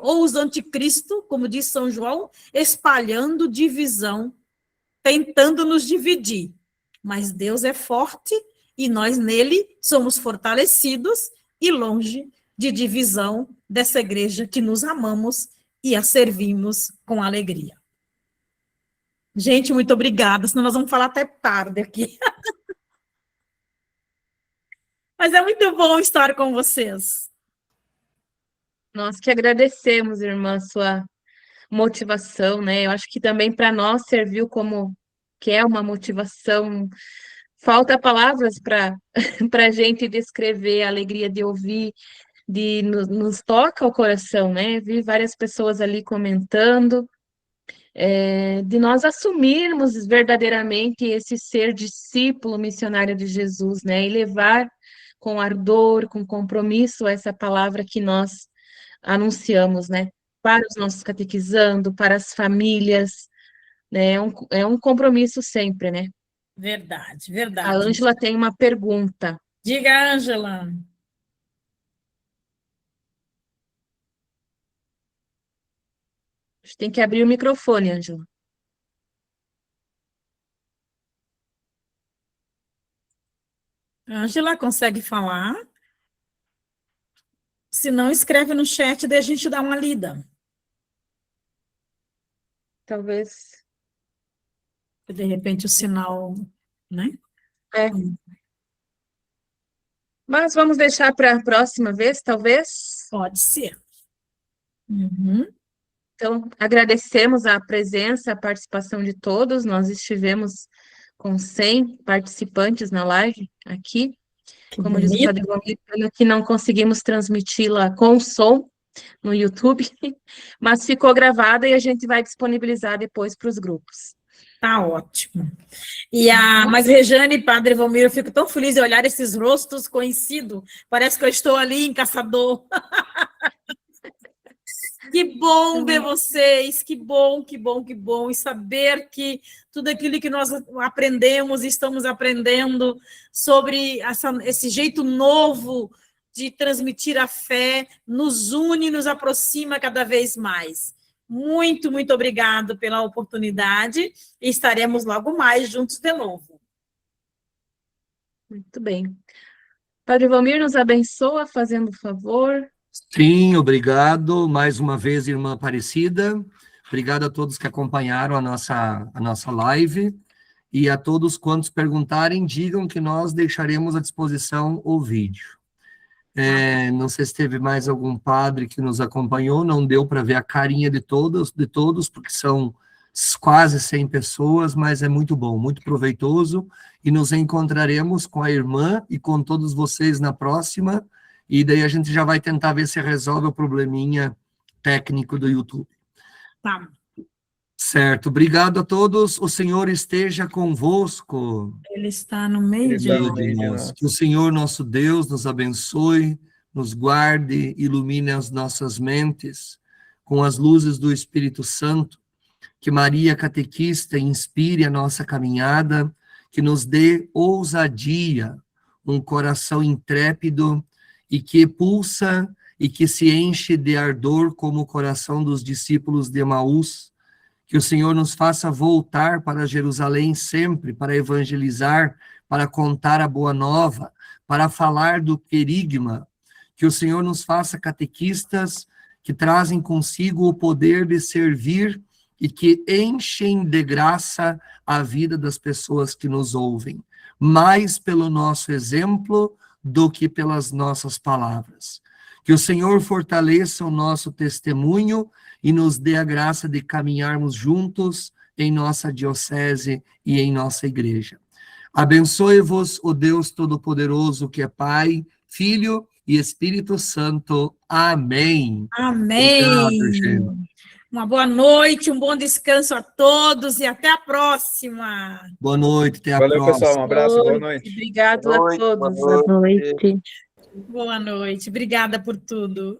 ou os anticristo, como diz São João, espalhando divisão, tentando nos dividir. Mas Deus é forte e nós nele somos fortalecidos e longe de divisão dessa igreja que nos amamos e a servimos com alegria. Gente, muito obrigada, senão nós vamos falar até tarde aqui. Mas é muito bom estar com vocês. Nós que agradecemos, irmã, sua motivação, né? Eu acho que também para nós serviu como que é uma motivação. Falta palavras para a gente descrever a alegria de ouvir, nos toca o coração, né? Vi várias pessoas ali comentando, de nós assumirmos verdadeiramente esse ser discípulo missionário de Jesus, né? E levar com ardor, com compromisso essa palavra que nós anunciamos, né? Para os nossos catequizando, para as famílias, né? É um compromisso sempre, né? Verdade, verdade. A Ângela tem uma pergunta. Diga, Ângela. gente tem que abrir o microfone, Ângela. Ângela, consegue falar? Se não, escreve no chat, daí a gente dá uma lida. Talvez. De repente o sinal, né? É. Mas vamos deixar para a próxima vez, talvez. Pode ser. Uhum. Então, agradecemos a presença, a participação de todos. Nós estivemos com 100 participantes na live aqui. Que Como diz o bonito. Padre Valmir, pena que não conseguimos transmiti-la com som no YouTube, mas ficou gravada e a gente vai disponibilizar depois para os grupos. Tá ótimo. Mas, Rejane e Padre Valmir, eu fico tão feliz de olhar esses rostos conhecidos. Parece que eu estou ali em Caçador. Que bom ver vocês, que bom, que bom, que bom. E saber que tudo aquilo que nós aprendemos, estamos aprendendo sobre esse jeito novo de transmitir a fé, nos une, nos aproxima cada vez mais. Muito, muito obrigado pela oportunidade e estaremos logo mais juntos de novo. Muito bem. Padre Valmir, nos abençoa, fazendo favor. Sim, obrigado. Mais uma vez, irmã Aparecida. Obrigado a todos que acompanharam a nossa live. E a todos quantos perguntarem, digam que nós deixaremos à disposição o vídeo. Não sei se teve mais algum padre que nos acompanhou, não deu para ver a carinha de todos, porque são quase 100 pessoas, mas é muito bom, muito proveitoso, e nos encontraremos com a irmã e com todos vocês na próxima, e daí a gente já vai tentar ver se resolve o probleminha técnico do YouTube. Tá. Certo, obrigado a todos, o Senhor esteja convosco. Ele está no meio de nós. Que o Senhor nosso Deus nos abençoe, nos guarde, ilumine as nossas mentes com as luzes do Espírito Santo, que Maria Catequista inspire a nossa caminhada, que nos dê ousadia, um coração intrépido e que pulsa e que se enche de ardor como o coração dos discípulos de Emaús. Que o Senhor nos faça voltar para Jerusalém sempre, para evangelizar, para contar a boa nova, para falar do querigma. Que o Senhor nos faça catequistas que trazem consigo o poder de servir e que enchem de graça a vida das pessoas que nos ouvem, mais pelo nosso exemplo do que pelas nossas palavras. Que o Senhor fortaleça o nosso testemunho e nos dê a graça de caminharmos juntos em nossa diocese e em nossa igreja. Abençoe-vos o Deus Todo-Poderoso, que é Pai, Filho e Espírito Santo. Amém. Amém. Obrigado, uma boa noite, um bom descanso a todos e até a próxima. Boa noite, até a Valeu, próxima. pessoal, um abraço, boa noite. Obrigado a todos. Boa noite. Boa noite, obrigada por tudo.